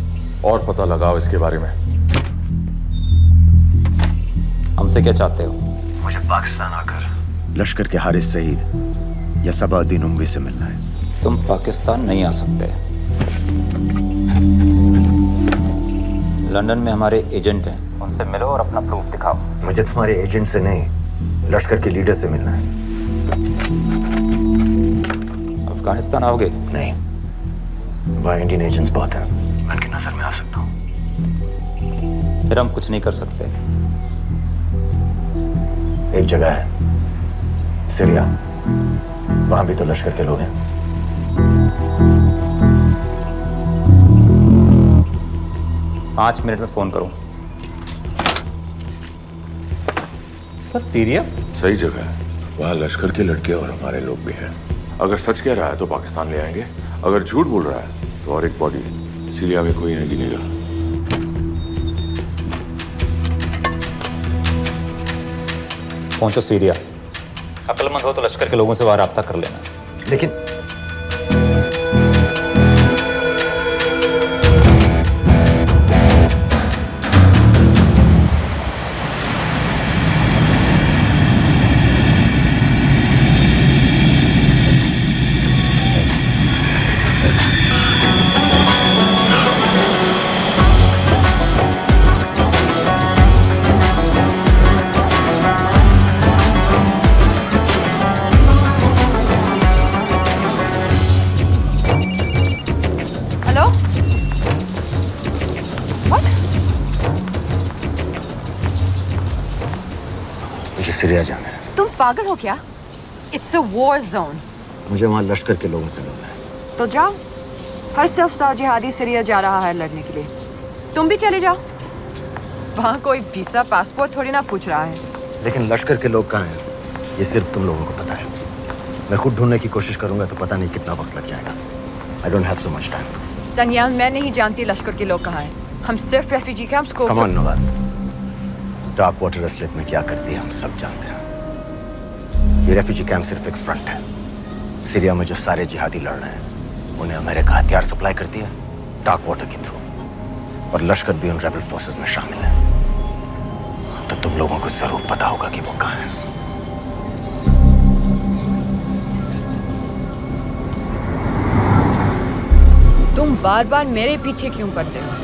S12: और पता लगाओ इसके बारे में।
S22: हमसे क्या चाहते हो?
S18: मुझे पाकिस्तान आकर
S15: लश्कर के हारिस सईद या सबाउद्दीन उमवी से मिलना है।
S22: तुम पाकिस्तान नहीं आ सकते। लंदन में हमारे एजेंट हैं, उनसे मिलो और अपना प्रूफ दिखाओ।
S15: मुझे तुम्हारे एजेंट से नहीं, लश्कर के लीडर से मिलना है।
S22: अफगानिस्तान आओगे?
S15: नहीं, वहाँ इंडियन एजेंट्स बहुत हैं।
S18: मैं उनकी नजर में आ सकता हूँ।
S22: फिर हम कुछ नहीं कर सकते।
S15: एक जगह है सीरिया, वहां भी तो लश्कर के लोग हैं।
S22: पाँच मिनट में फोन करूं। Sir Syria?
S12: सही जगह है, वहाँ लश्कर के लड़के और हमारे लोग भी हैं। अगर सच कह रहा है तो पाकिस्तान ले आएंगे, अगर झूठ बोल रहा है तो और एक बॉडी सीरिया में कोई नहीं गिनेगा।
S22: पहुंचो सीरिया। अक्लमंद हो तो लश्कर के लोगों से वहां राब्ता कर लेना।
S15: लेकिन सीरिया जाना है।
S1: तुम पागल हो क्या? It's a war zone.
S15: मुझे वहाँ लश्कर के लोगों से मिलना है।
S1: तो जाओ। हर सफ्तार जिहादी सीरिया जा रहा है लड़ने के लिए। तुम भी चले जाओ। वहाँ कोई वीसा पासपोर्ट थोड़ी ना पूछ रहा है।
S15: लेकिन लश्कर के लोग कहाँ हैं ये सिर्फ तुम लोगों को पता है। मैं खुद ढूंढने की कोशिश करूंगा तो पता नहीं कितना वक्त लग जाएगा। I don't have so much time.
S1: Daniyal, मैं नहीं जानती लश्कर के लोग कहाँ हैं। हम सिर्फ रेफ्यूजी कैंप्स को।
S15: Come on Nawaz, dark water असलियत में क्या करती है हम सब जानते हैं। ये रेफ्यूजी कैंप सिर्फ एक फ्रंट है। सीरिया में जो सारे जिहादी लड़ रहे हैं उन्हें अमेरिका हथियार सप्लाई करती है डार्क वाटर के थ्रू, और लश्कर भी उन रेबल फोर्सेस में शामिल है। तो तुम लोगों को जरूर पता होगा कि वो कहाँ है।
S1: तुम बार बार मेरे पीछे क्यों पड़ते हो?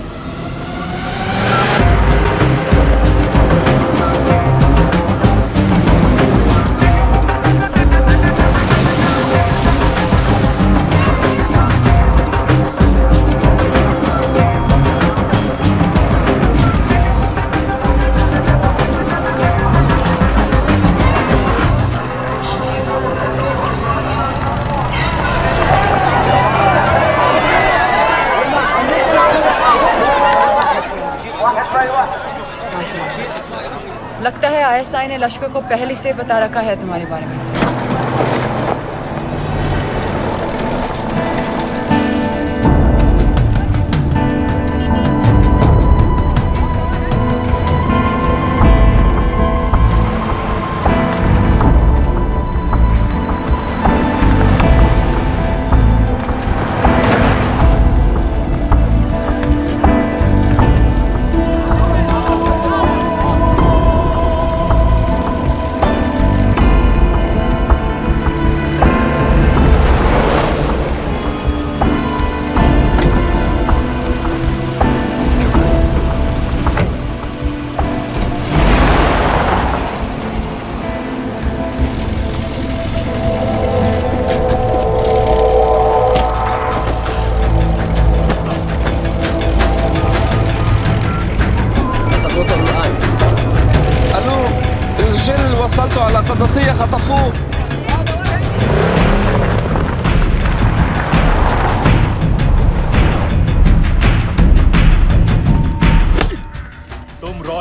S1: लगता है आईएसआई ने लश्कर को पहले से बता रखा है तुम्हारे बारे में।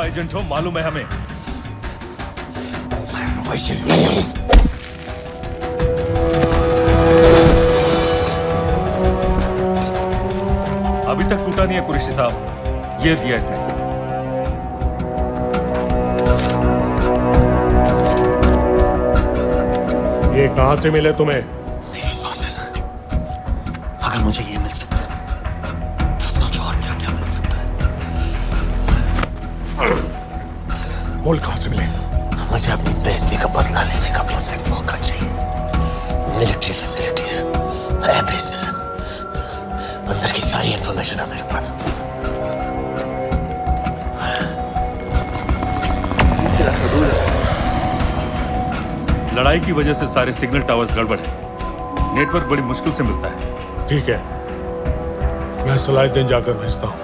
S2: एजेंट हो मालूम है हमें।
S15: मैं एजेंट नहीं हूं।
S2: अभी तक टूटा नहीं है कुरैशी साहब, ये दिया इसने।
S4: ये कहां से मिले तुम्हें?
S15: मेरी सॉसेस हैं। अगर मुझे ये मिल सकता है तो सोचो और क्या क्या मिल सकता है।
S4: बोल कहां से मिले?
S15: मुझे अपनी बेइज्जती का बदला लेने का बस एक मौका चाहिए। मिलिट्री फैसिलिटीज, एयर बेसेस, अंदर की सारी इंफॉर्मेशन है मेरे पास।
S2: लड़ाई की वजह से सारे सिग्नल टावर्स गड़बड़ है, नेटवर्क बड़ी मुश्किल से मिलता है।
S4: ठीक है, मैं सलाहुद्दीन जाकर भेजता हूं।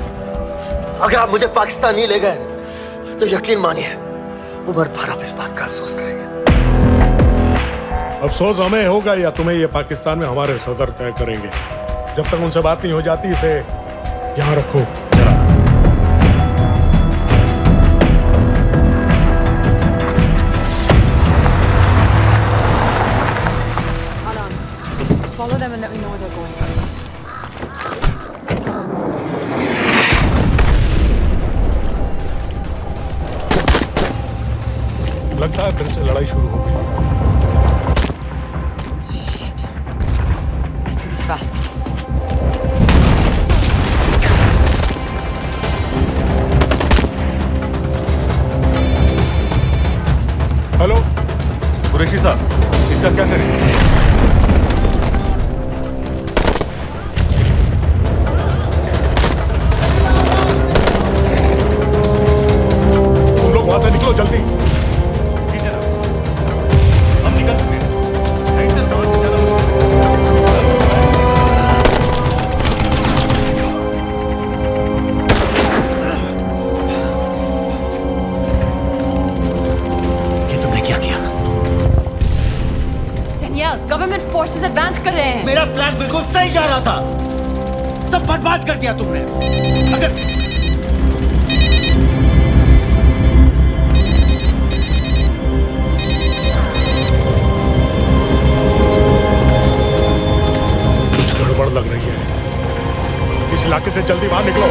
S15: अगर आप मुझे पाकिस्तान नहीं ले गए तो यकीन मानिए उम्र भर आप इस बात का अफसोस करेंगे।
S4: अफसोस हमें होगा या तुम्हें ये पाकिस्तान में हमारे सदर तय करेंगे। जब तक उनसे बात नहीं हो जाती इसे यहाँ रखो।
S1: Follow them and let me know where they're going.
S4: लगता है फिर से लड़ाई शुरू हो गई।
S1: Shit. Let's do this fast.
S4: Hello
S2: Qureshi साहब, इसका क्या करें?
S4: तुम लोग वहां से निकलो जल्दी।
S2: ठीक है, हम निकल चुके हैं। नहीं सर, वहां से ज्यादा
S15: ये तुमने क्या किया?
S1: Daniel, government forces advance कर रहे हैं।
S3: मेरा प्लान बिल्कुल सही जा रहा था, सब बर्बाद कर दिया तुमने। अगर
S4: कुछ गड़बड़ लग रही है, इस इलाके से जल्दी बाहर निकलो।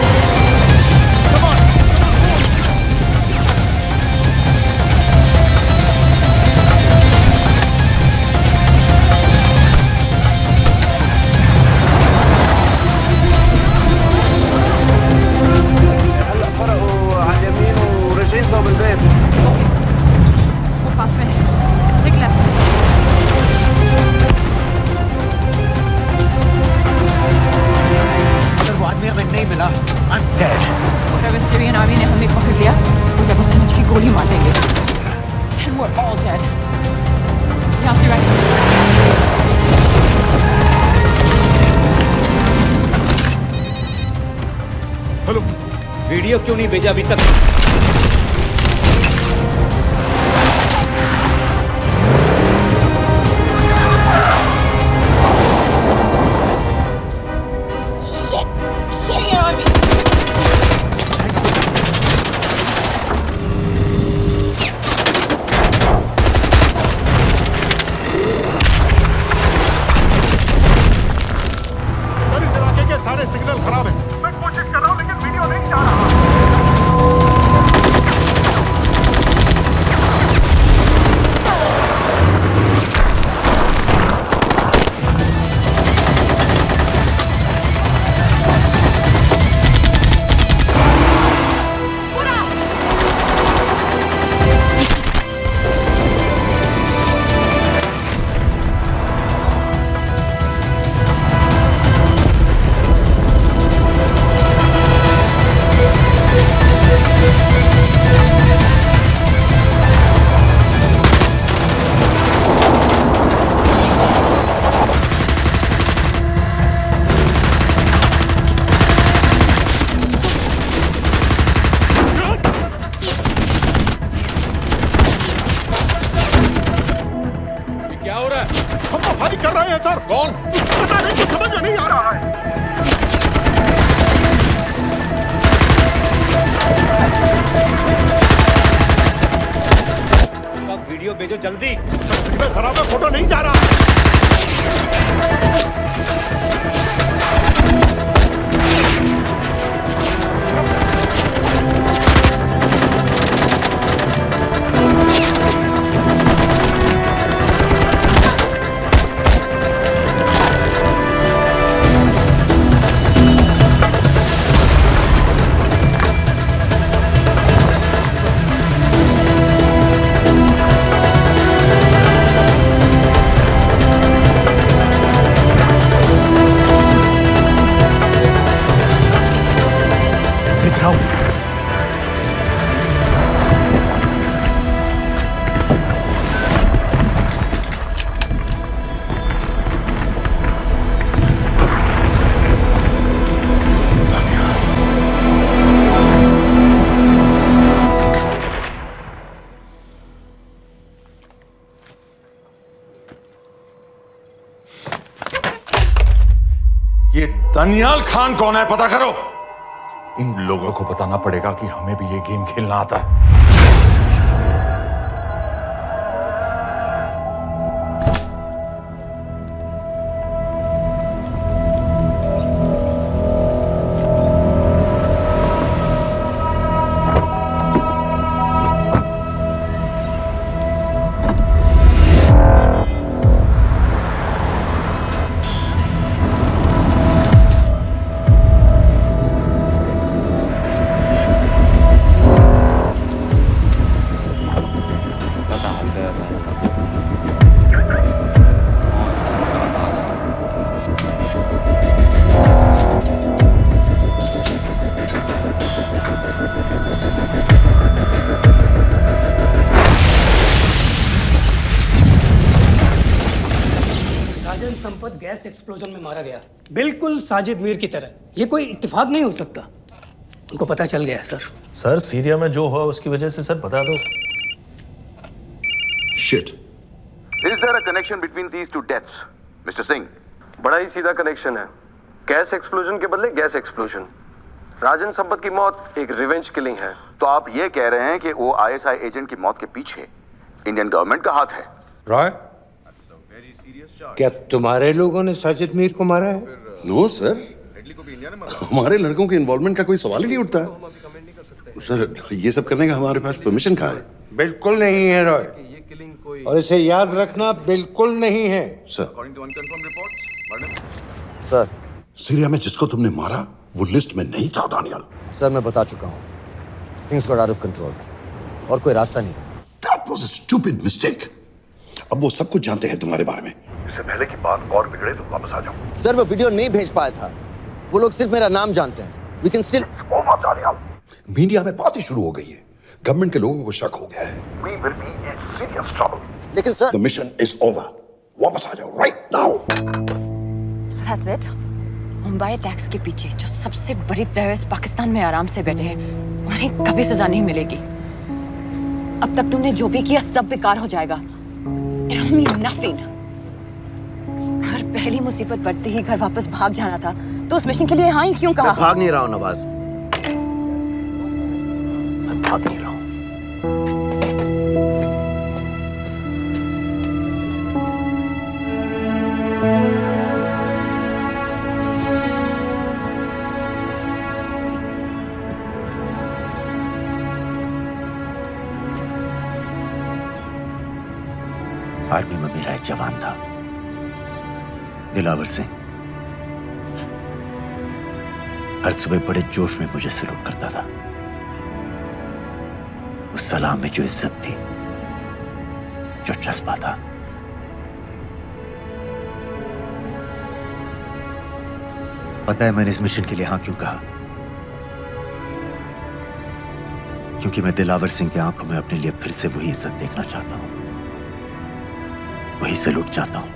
S1: वो पास में है। Take left.
S3: अगर वो आदमी हमें नहीं मिला, I'm dead.
S1: और अगर सीरियन आर्मी ने हमें पकड़ लिया तो जब समझ की गोली मार देंगे। And we're all dead. यहाँ से right.
S4: हेलो,
S5: वीडियो क्यों नहीं भेजा अभी तक?
S1: Syrian army.
S4: सर इस इलाके के सारे सिग्नल खराब हैं। मैं कोशिश कर रहा हूँ लेकिन वीडियो नहीं जा रहा। क्या हो रहा है? हम तो फायरिंग कर रहे हैं सर। कौन? पता नहीं, कुछ समझ में नहीं आ रहा है।
S5: वीडियो भेजो जल्दी।
S4: सिग्नल खराब है, फोटो नहीं जा रहा है।
S8: ये दनियाल खान कौन है, पता करो। इन लोगों को बताना पड़ेगा कि हमें भी ये गेम खेलना आता है।
S13: संपत गैस एक्सप्लोजन में मारा गया, बिल्कुल साजिद मीर की तरह। ये कोई इत्तेफाक नहीं हो सकता। उनको पता चल गया सर।
S11: सर सीरिया में जो हुआ उसकी वजह से सर बता दो।
S12: Shit. Is there a connection between these two deaths, Mr. Singh?
S6: बड़ा ही सीधा कनेक्शन है। गैस एक्सप्लोजन के बदले गैस एक्सप्लोजन। राजन संपत की मौत एक रिवेंज किलिंग है।
S12: तो आप ये कह रहे हैं कि वो आईएसआई एजेंट की मौत के पीछे इंडियन गवर्नमेंट का हाथ है?
S3: रॉय, क्या तुम्हारे लोगों ने साजिद मीर को मारा है?
S12: नो सर, हमारे लड़कों के इन्वॉल्वमेंट का कोई सवाल ही नहीं उठता। सर, ये सब करने का हमारे पास परमिशन कहाँ है?
S3: बिल्कुल नहीं है रॉय, और इसे याद रखना बिल्कुल नहीं है।
S15: सर,
S12: सीरिया में जिसको तुमने मारा वो लिस्ट में नहीं था दानियाल।
S15: सर मैं बता चुका हूँ, things got out of control और कोई रास्ता नहीं था।
S12: That was a stupid mistake. अब वो सब कुछ जानते हैं तुम्हारे बारे में। इससे पहले की बात और बिगड़े तो वापस आ जाओ।
S15: सर वो वीडियो नहीं भेज पाया था, वो लोग सिर्फ मेरा नाम जानते हैं। We can still...
S12: मीडिया में बात ही शुरू हो गई है, गवर्नमेंट के लोगों को शक हो गया है। We will be in serious trouble.
S15: लेकिन sir,
S12: The mission is over. वापस आ जाओ right now.
S1: So that's it? Mumbai tax के पीछे जो सबसे बड़ी टेररिस्ट पाकिस्तान में आराम से बैठे हैं, उन्हें कभी सजा नहीं मिलेगी। अब तक तुमने जो भी किया सब बेकार हो जाएगा। It'll mean nothing. अगर पहली मुसीबत पड़ते ही घर वापस भाग जाना था, तो उस मिशन के लिए हाँ ही क्यों कहा?
S15: मैं भाग नहीं रहा हूँ नवाज, मैं भाग नहीं रहा हूँ। आर्मी में मेरा एक जवान था, दिलावर सिंह। हर सुबह बड़े जोश में मुझे सलूट करता था। उस सलाम में जो इज्जत थी, जो जज्बा था, पता है मैंने इस मिशन के लिए हाँ क्यों कहा? क्योंकि मैं दिलावर सिंह की आंखों में अपने लिए फिर से वही इज्जत देखना चाहता हूं, वही सलूट चाहता हूं,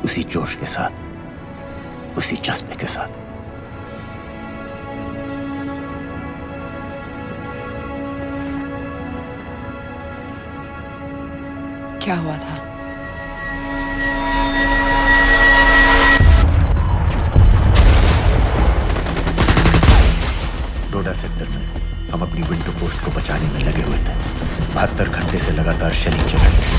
S15: उसी जोश के साथ, उसी जज्बे के साथ।
S1: क्या हुआ था?
S15: डोडा सेक्टर में हम अपनी विंडो पोस्ट को बचाने में लगे हुए थे। 72 घंटे से लगातार शेलिंग चल रही थी।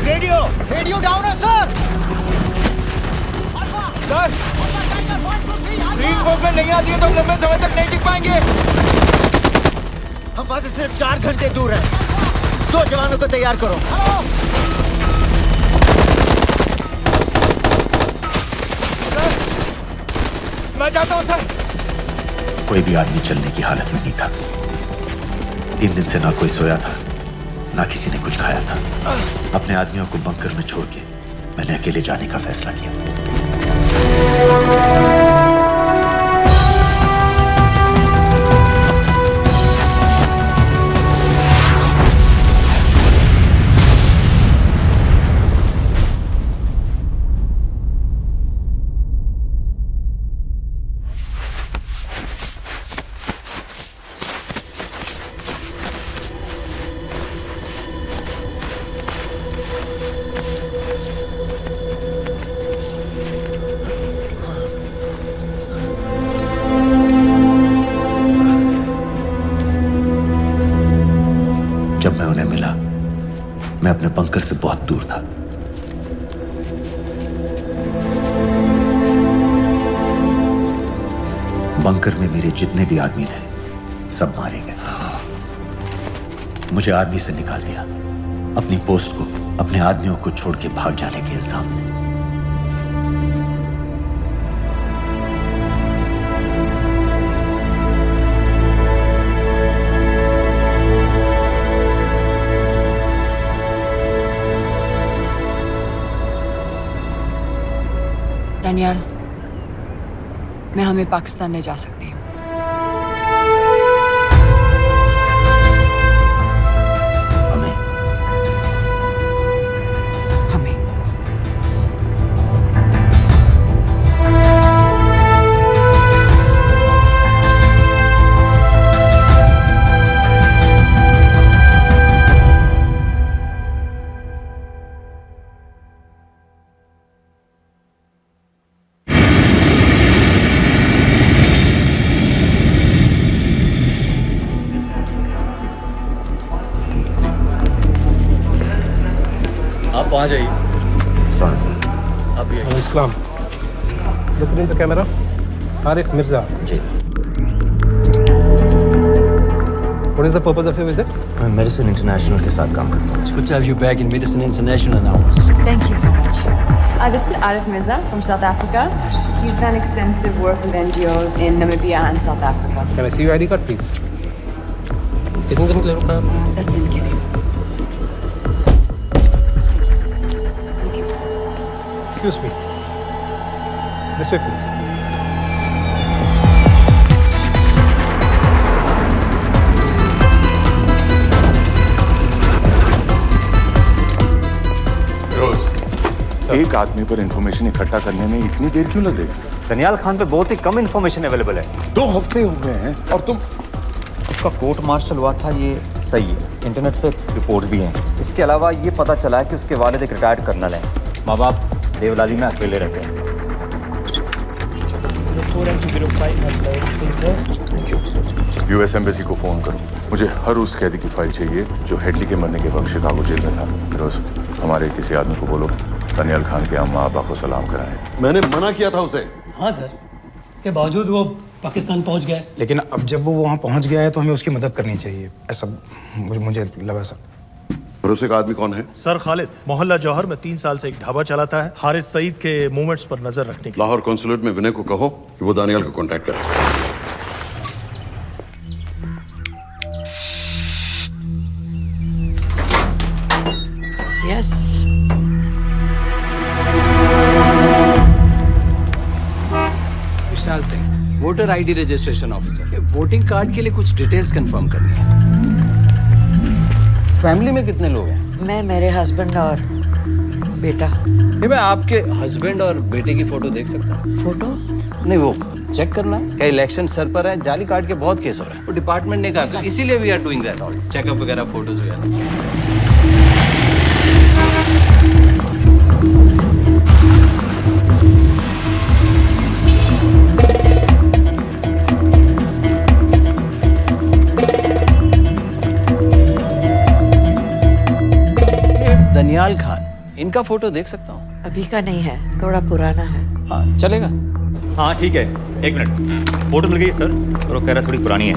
S5: रेडियो डाउन है सर। सर, ग्रीन फोक में नहीं आती है तो लंबे समय तक नहीं टिक पाएंगे। हम वहां से सिर्फ 4 घंटे दूर हैं। 2 जवानों को तैयार करो। सर, मैं जाता हूं सर।
S15: कोई भी आदमी चलने की हालत में नहीं था। 3 दिन से ना कोई सोया था, ना किसी ने कुछ खाया था। अपने आदमियों को बंकर में छोड़ के मैंने अकेले जाने का फैसला किया। जब मैं उन्हें मिला, मैं अपने बंकर से बहुत दूर था। बंकर में मेरे जितने भी आदमी थे सब मारे गए। मुझे आर्मी से निकाल दिया, अपनी पोस्ट को, अपने आदमियों को छोड़ के भाग जाने के इल्जाम में।
S1: डैनियल, मैं हमें पाकिस्तान ले जा सकती हूँ।
S9: आप वहाँ जाइए। अभी
S16: Islam looking in the camera. Arif Mirza
S15: ji.
S16: What is the purpose of your visit?
S15: मैं मेडिसिन इंटरनेशनल के साथ काम करता हूँ।
S9: It's good to have you back in Medicine International now.
S1: Thank you so much. This is Arif Mirza from South Africa. He's done extensive work with NGOs in Namibia and South Africa.
S16: Can I see your ID card, please? कितने दिन के लिए रुकना है?
S1: 10 दिन के लिए।
S16: Excuse me. This way, please.
S8: एक आदमी पर इंफॉर्मेशन इकट्ठा करने में इतनी देर क्यों लगेगी?
S22: दनियाल खान पे बहुत ही कम इंफॉर्मेशन अवेलेबल है।
S8: 2 हफ्ते हो गए हैं और तुम।
S22: उसका कोर्ट मार्शल हुआ था, ये सही है। इंटरनेट पे रिपोर्ट भी हैं। इसके अलावा ये पता चला है कि उसके वालिद एक रिटायर्ड कर्नल हैं। माँ बाप देवलाली में अकेले रहते हैं।
S8: यूएस एम्बेसी को फोन करो। मुझे हर उस कैदी की फाइल चाहिए जो हेडली के मरने के वक्त शिकागो जेल में था। फिरोज, हमारे किसी आदमी को बोलो दनियाल खान के अम्मा अब्बा को सलाम कराएं।
S12: मैंने मना किया था उसे।
S13: हाँ सर, इसके बावजूद वो पाकिस्तान पहुंच गया।
S14: लेकिन अब जब वो वहाँ पहुँच गया है तो हमें उसकी मदद करनी चाहिए, ऐसा मुझे लगा सर।
S12: भरोसे का आदमी कौन है?
S11: सर खालिद, मोहल्ला जौहर में 3 साल से एक ढाबा चलाता है, हारिस सईद के मूवमेंट्स पर नजर रखने के।
S12: लाहौर कॉन्सुलेट में विनय को कहो कि वो दानियाल को कांटेक्ट करे।
S1: Yes.
S9: Vishal Singh, voter ID registration officer. Voting card के लिए कुछ डिटेल्स कंफर्म करनी है। फैमिली में कितने लोग हैं?
S1: मैं, मेरे हस्बैंड और बेटा।
S9: ये मैं आपके हस्बैंड और बेटे की फोटो देख सकता हूँ?
S1: फोटो?
S9: नहीं, वो चेक करना है। क्या इलेक्शन सर पर है? जाली कार्ड के बहुत केस हो रहे हैं। वो डिपार्टमेंट ने कहा, इसीलिए we are doing that all, checkup वगैरह, फोटोज वगैरह। दनियाल खान, इनका फोटो देख सकता हूँ?
S1: अभी का नहीं है, थोड़ा पुराना है।
S9: हाँ, चलेगा।
S22: हाँ ठीक है, 1 मिनट। फोटो मिल गई सर, और वो कह रहा थोड़ी पुरानी है।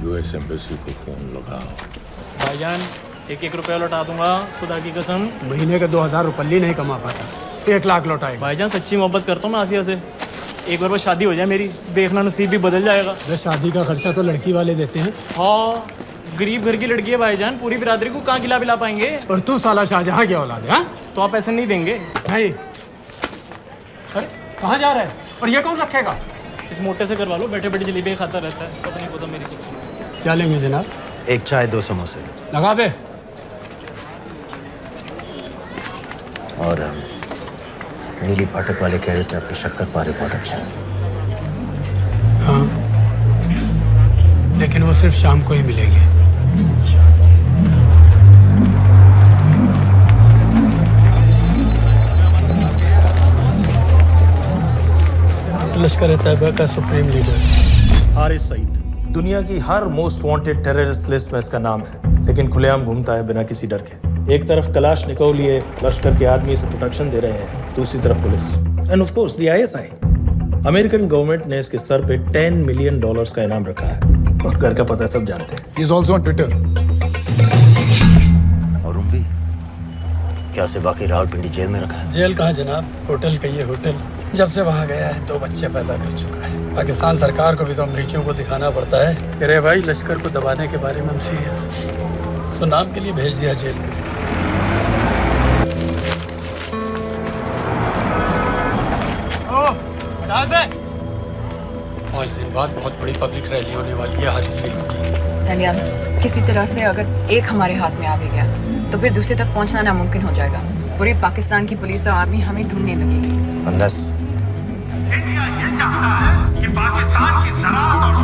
S8: यूएस एम्बेसी को फोन लगाओ।
S13: भाईजान, 1-1 रुपया लौटा दूंगा, खुदा की कसम।
S16: महीने के 2000 रुपये नहीं कमा पाता, 1 लाख लौटाएगा।
S13: भाईजान, सच्ची मोहब्बत करता हूँ मैं आसिया से। एक बार बस शादी हो जाए मेरी, देखना नसीब भी बदल जाएगा।
S16: बस शादी का खर्चा तो लड़की वाले देते हैं।
S13: हाँ, गरीब घर की लड़की है भाईजान, पूरी बिरादरी को कहाँ खिला पिला पाएंगे।
S16: और तू साला शाहजहां की औलाद है?
S13: तो आप ऐसे नहीं देंगे?
S16: नहीं। अरे कहाँ जा रहा है? और ये कौन रखेगा?
S13: इस मोटे से करवा लो, बैठे बैठे जलेबी खाता रहता है, पता नहीं होता मेरी कुछ।
S16: क्या लेंगे जनाब?
S15: 1 चाय 2 समोसे।
S16: लगा बे।
S15: और नीली पाठक वाले कह रहे थे आपके शक्कर पारे बहुत अच्छा है।
S16: हाँ, लेकिन वो सिर्फ शाम को ही मिलेंगे।
S11: लश्कर तैयबा का सुप्रीम लीडर हारिस सईद, दुनिया की हर मोस्ट वांटेड टेररिस्ट लिस्ट में इसका नाम है, लेकिन खुलेआम घूमता है बिना किसी डर के। एक तरफ कलाशनिकोव लिए लश्कर के आदमी इसे प्रोटेक्शन दे रहे हैं, दूसरी तरफ police end of course the ISI। American government ने इसके सर पे $10 मिलियन का इनाम रखा है, और घर का पता सब जानते हैं।
S14: He is also on Twitter.
S15: और उम्वी, क्या उसे वाकई रावलपिंडी जेल में रखा है?
S16: जेल कहाँ जनाब, होटल कहिए होटल। जब से वहाँ गया है 2 बच्चे पैदा कर चुका है। पाकिस्तान सरकार को भी तो अमरीकियों को दिखाना पड़ता है। अरे भाई, लश्कर को दबाने के बारे में हम सीरियस हैं। सो नाम के लिए भेज दिया जेल में। पाँच दिन बाद बहुत बड़ी पब्लिक रैली होने वाली है हारिस सईद की।
S1: दनियाल, किसी तरह से अगर एक हमारे हाथ में आ भी गया तो फिर दूसरे तक पहुंचना नामुमकिन हो जाएगा। पूरी पाकिस्तान की पुलिस और आर्मी हमें ढूंढने लगेगी।
S15: अनलेस
S10: इंडिया ये चाहता है कि पाकिस्तान की ज़राअत और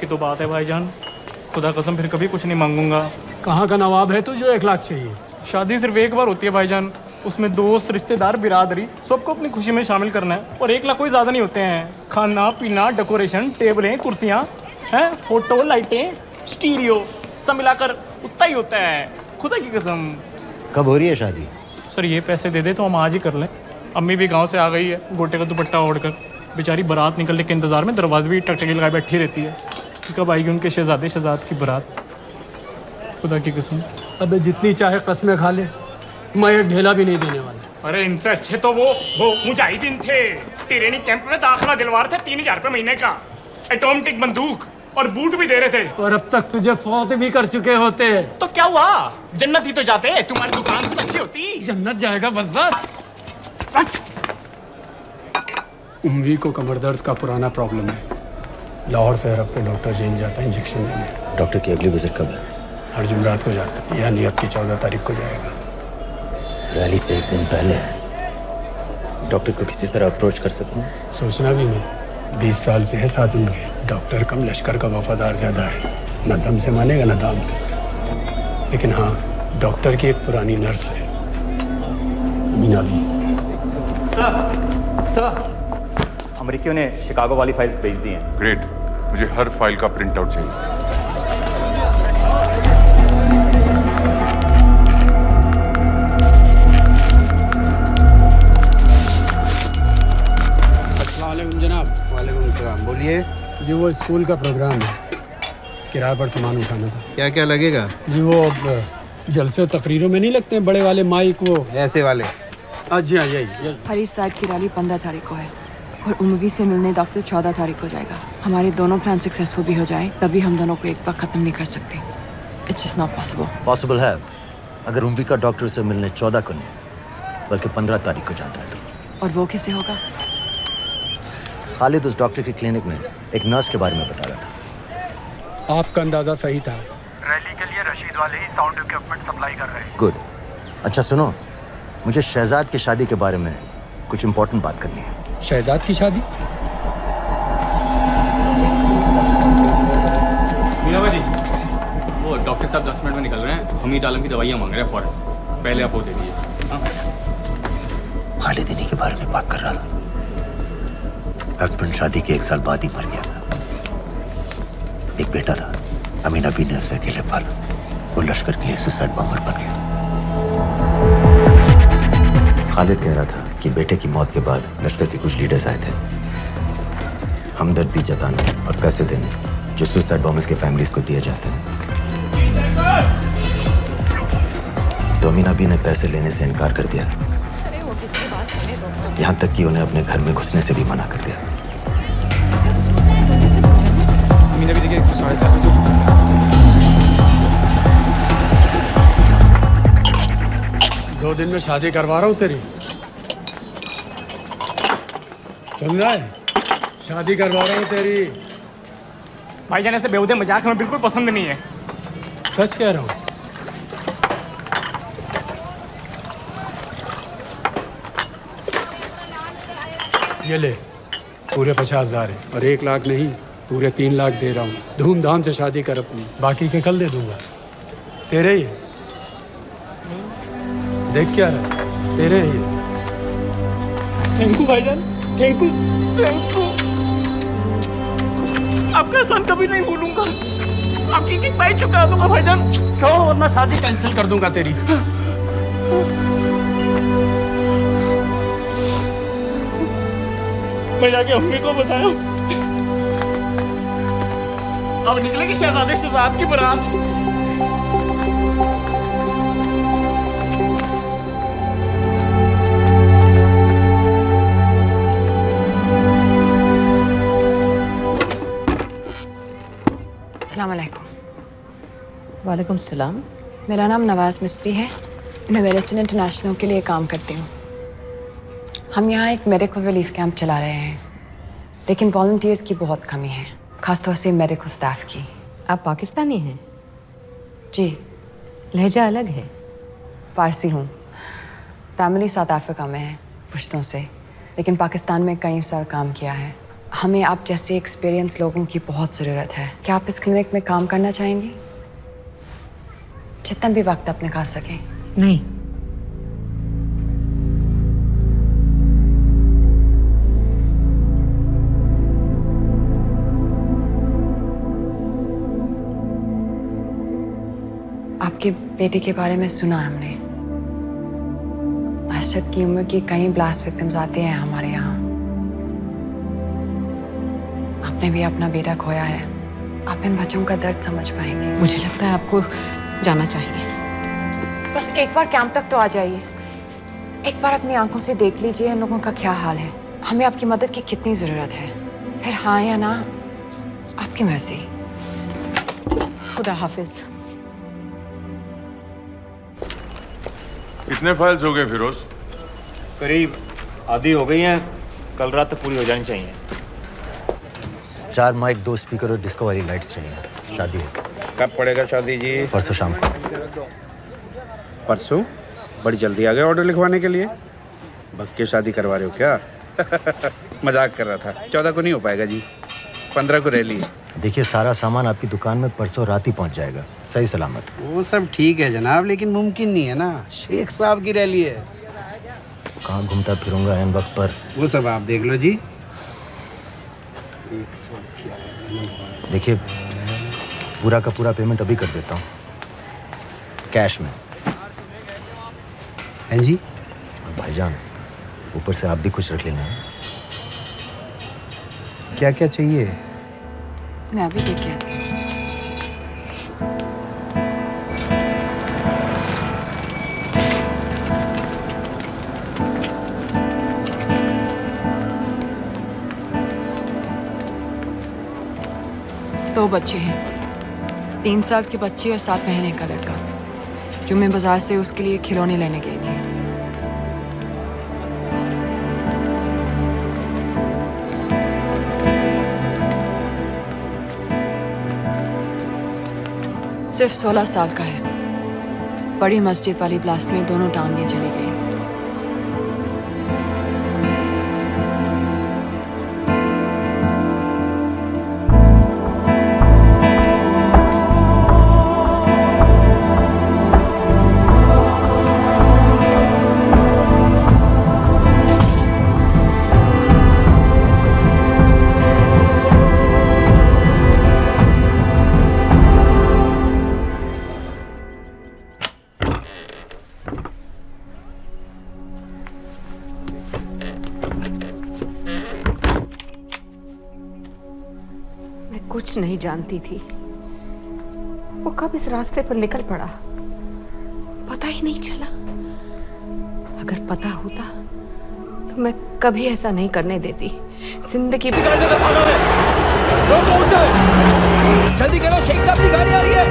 S10: तो बात है भाईजान, खुदा कसम फिर कभी कुछ नहीं मांगूंगा।
S16: कहाँ का नवाब है तू जो 1 लाख चाहिए?
S10: शादी सिर्फ एक बार होती है भाईजान, उसमें दोस्त रिश्तेदार बिरादरी सबको अपनी खुशी में शामिल करना है, और 1 लाख कोई ज़्यादा नहीं होते हैं। खाना पीना, डेकोरेशन, टेबलें, कुर्सियाँ हैं, फोटो, लाइटें, स्टीरियो सब मिलाकर उतना ही होता है, खुदा की कसम।
S15: कब हो रही है शादी?
S10: सर ये पैसे दे दे तो हम आज ही कर लें। अम्मी भी गांव से आ गई है गोटे का दुपट्टा ओढ़कर, बेचारी बारात निकलने के इंतज़ार में दरवाजे भी टकटकी लगाए बैठी रहती है कि कब आएगी उनके शहजाद की बारात, खुदा की कसम।
S16: अबे जितनी चाहे कस्में खा ले, मैं एक ढेला भी नहीं देने वाला।
S10: अरे इनसे अच्छे तो वो मुजाहिदीन थे, ट्रेनिंग कैंप में दाखिला दिलवा रहे थे 3000 रुपये महीने का, एटॉमिक बंदूक और बूट भी दे रहे थे।
S16: और अब तक तुझे फौत भी कर चुके होते।
S10: तो क्या हुआ, जन्नत ही तो जाते, तुम्हारी दुकान से अच्छी होती।
S16: जन्नत जाएगा बस। उम्वी को कमर दर्द का पुराना प्रॉब्लम है, लाहौर से हर हफ्ते डॉक्टर चेंज जाता है इंजेक्शन देने।
S15: डॉक्टर की अगली विजिट कब है?
S16: हर जुमरात को जाता है, यानी अब की 14 तारीख को जाएगा।
S15: रैली से 1 दिन पहले डॉक्टर को किसी तरह अप्रोच कर सकते हैं?
S16: सोचना भी नहीं, 20 साल से है साथ उनके। डॉक्टर कम लश्कर का वफादार ज्यादा है, न दम से मानेगा न दाम से। लेकिन हाँ, डॉक्टर की एक पुरानी नर्स है, अमीना भी।
S22: सर, अमेरिकियों ने शिकागो वाली फाइल्स भेज दी हैं।
S8: ग्रेट, मुझे हर फाइल का प्रिंट आउट चाहिए।
S16: जनाब।
S9: वालेकुम सलाम, बोलिए।
S16: जी वो स्कूल का प्रोग्राम है, किराए पर सामान उठाना था।
S9: क्या क्या लगेगा?
S16: जी वो जलसे तकरीरों में नहीं लगते हैं बड़े वाले माइक, वो
S9: ऐसे वाले?
S16: जी हाँ, यही।
S1: हरीश साहब की रैली 15 तारीख को है और उम्वी से मिलने डॉक्टर 14 तारीख को जाएगा। हमारे दोनों प्लान सक्सेसफुल भी हो जाए तभी हम दोनों को एक बार खत्म नहीं कर सकते। It's just not possible.
S15: Possible है अगर उम्वी का डॉक्टर से मिलने 14 को नहीं बल्कि 15 तारीख को जाता है तो।
S1: और वो कैसे होगा?
S15: खालिद उस डॉक्टर की क्लिनिक में एक नर्स के बारे में बता रहा था।
S16: आपका अंदाजा सही था।
S18: रैली के लिए रशीद वाले ही साउंड इक्विपमेंट सप्लाई कर रहे हैं।
S15: गुड। अच्छा सुनो, मुझे शहजाद की शादी के बारे में कुछ इम्पोर्टेंट बात करनी है।
S16: शहजाद की शादी?
S17: मीनाबा जी, वो डॉक्टर साहब 10 मिनट में निकल रहे हैं, हमीद आलम की दवाइयाँ मांग रहे हैं फौरन, पहले आप वो दे दीजिए।
S15: खालिद इन्हीं के बारे में बात कर रहा था। हस्बैंड शादी के 1 साल बाद ही मर गया था। एक बेटा था, अमीना भी ने उसे अकेले पाला। वो लश्कर के लिए सुसाइड बॉम्बर बन गया। खालिद कह रहा था कि बेटे की मौत के बाद लश्कर के कुछ लीडर्स आए थे हमदर्दी जताने और पैसे देने, जो सुसाइड बॉम्बर्स के फैमिलीज को दिए जाते हैं। तो अमीना भी ने पैसे लेने से इनकार कर दिया, यहाँ तक कि उन्हें अपने घर में घुसने से भी मना कर दिया।
S17: मीना भी देखिए 7:30 हो चुका है।
S16: 2 दिन में शादी करवा रहा हूँ तेरी, सुन रहा है? शादी करवा रहा हूँ तेरी।
S10: भाईजान ऐसे बेहुदे मजाक हमें बिल्कुल पसंद नहीं है।
S16: सच कह रहा हूँ। ये ले, पूरे 50,000 है और 1 लाख नहीं, पूरे 3 लाख दे रहा हूँ। धूमधाम से शादी कर अपनी, बाकी के कल दे दूंगा। तेरे ही है, देख क्या रहा, तेरे ही है।
S10: थैंक यू भाईजान, थैंक यू, थैंक यू। आपका एहसान कभी नहीं भूलूंगा, आपकी एक पाई चुका दूंगा भाईजान।
S16: क्यों? वरना शादी कैंसिल कर दूंगा तेरी।
S10: मैं जाके अम्मी को बताया, अब निकलेगी शहजादे शहजाद की बारात।
S1: अस्सलाम वालेकुम।
S20: वालेकुम सलाम।
S1: मेरा नाम नवाज मिस्त्री है, मैं मेडिसिन इंटरनेशनल के लिए काम करती हूँ। हम यहाँ एक मेडिकल रिलीफ कैंप चला रहे हैं, लेकिन वॉलंटियर्स की बहुत कमी है, खासतौर से मेडिकल स्टाफ की।
S20: आप पाकिस्तानी हैं?
S1: जी।
S20: लहजा अलग है।
S1: पारसी हूँ, फैमिली साउथ अफ्रीका में है पुश्तों से, लेकिन पाकिस्तान में कई साल काम किया है। हमें आप जैसे एक्सपीरियंस लोगों की बहुत ज़रूरत है। क्या आप इस क्लिनिक में काम करना चाहेंगी? जितना भी वक्त आप निकाल सकें।
S7: नहीं।
S1: आपके बेटे के बारे में सुना हमने। अरशद की उम्र के कई ब्लास्ट विक्टिम्स आते हैं हमारे यहाँ। आपने भी अपना बेटा खोया है। आप इन बच्चों का दर्द समझ पाएंगे।
S7: मुझे लगता है आपको जाना चाहिए।
S1: बस एक बार कैंप तक तो आ जाइए। एक बार अपनी आंखों से देख लीजिए इन लोगों का क्या हाल है। हमें आपकी मदद की कितनी जरूरत है। फिर हाँ या ना आपकी मर्जी।
S7: खुदा हाफिज।
S8: कितने फाइल्स हो गए फिरोज?
S22: करीब आधी हो गई हैं, कल रात तक पूरी हो जानी चाहिए।
S15: 4 माइक, 2 स्पीकर और डिस्को वाली लाइट्स चाहिए। शादी है।
S19: कब पड़ेगा शादी जी?
S15: परसों शाम को।
S19: परसों? बड़ी जल्दी आ गए ऑर्डर लिखवाने के लिए। भग के शादी करवा रहे हो क्या? मजाक कर रहा था। 14 को नहीं हो पाएगा जी, 15 को रैली है।
S15: देखिए, सारा सामान आपकी दुकान में परसों रात ही पहुंच जाएगा, सही सलामत।
S19: वो सब ठीक है जनाब, लेकिन मुमकिन नहीं है ना। शेख साहब की रैली है।
S15: कहाँ घूमता फिरूंगा इन वक्त पर?
S19: वो सब आप देख लो जी।
S15: देखिए, पूरा का पूरा पेमेंट अभी कर देता हूँ, कैश में।
S19: हैं जी?
S15: और भाईजान, ऊपर से आप भी कुछ रख लेना।
S19: क्या क्या चाहिए?
S1: मैं अभी देख के आती हूँ। दो बच्चे हैं, 3 साल के बच्चे और 7 महीने का लड़का, जो मैं बाजार से उसके लिए खिलौने लेने गई थी। सिर्फ 16 साल का है। बड़ी मस्जिद वाली ब्लास्ट में दोनों टांगें चली गई।
S7: कुछ नहीं जानती थी, वो कब इस रास्ते पर निकल पड़ा पता ही नहीं चला। अगर पता होता तो मैं कभी ऐसा नहीं करने देती। जिंदगी
S21: जल्दी करो, शेख साहब की गाड़ी आ रही है।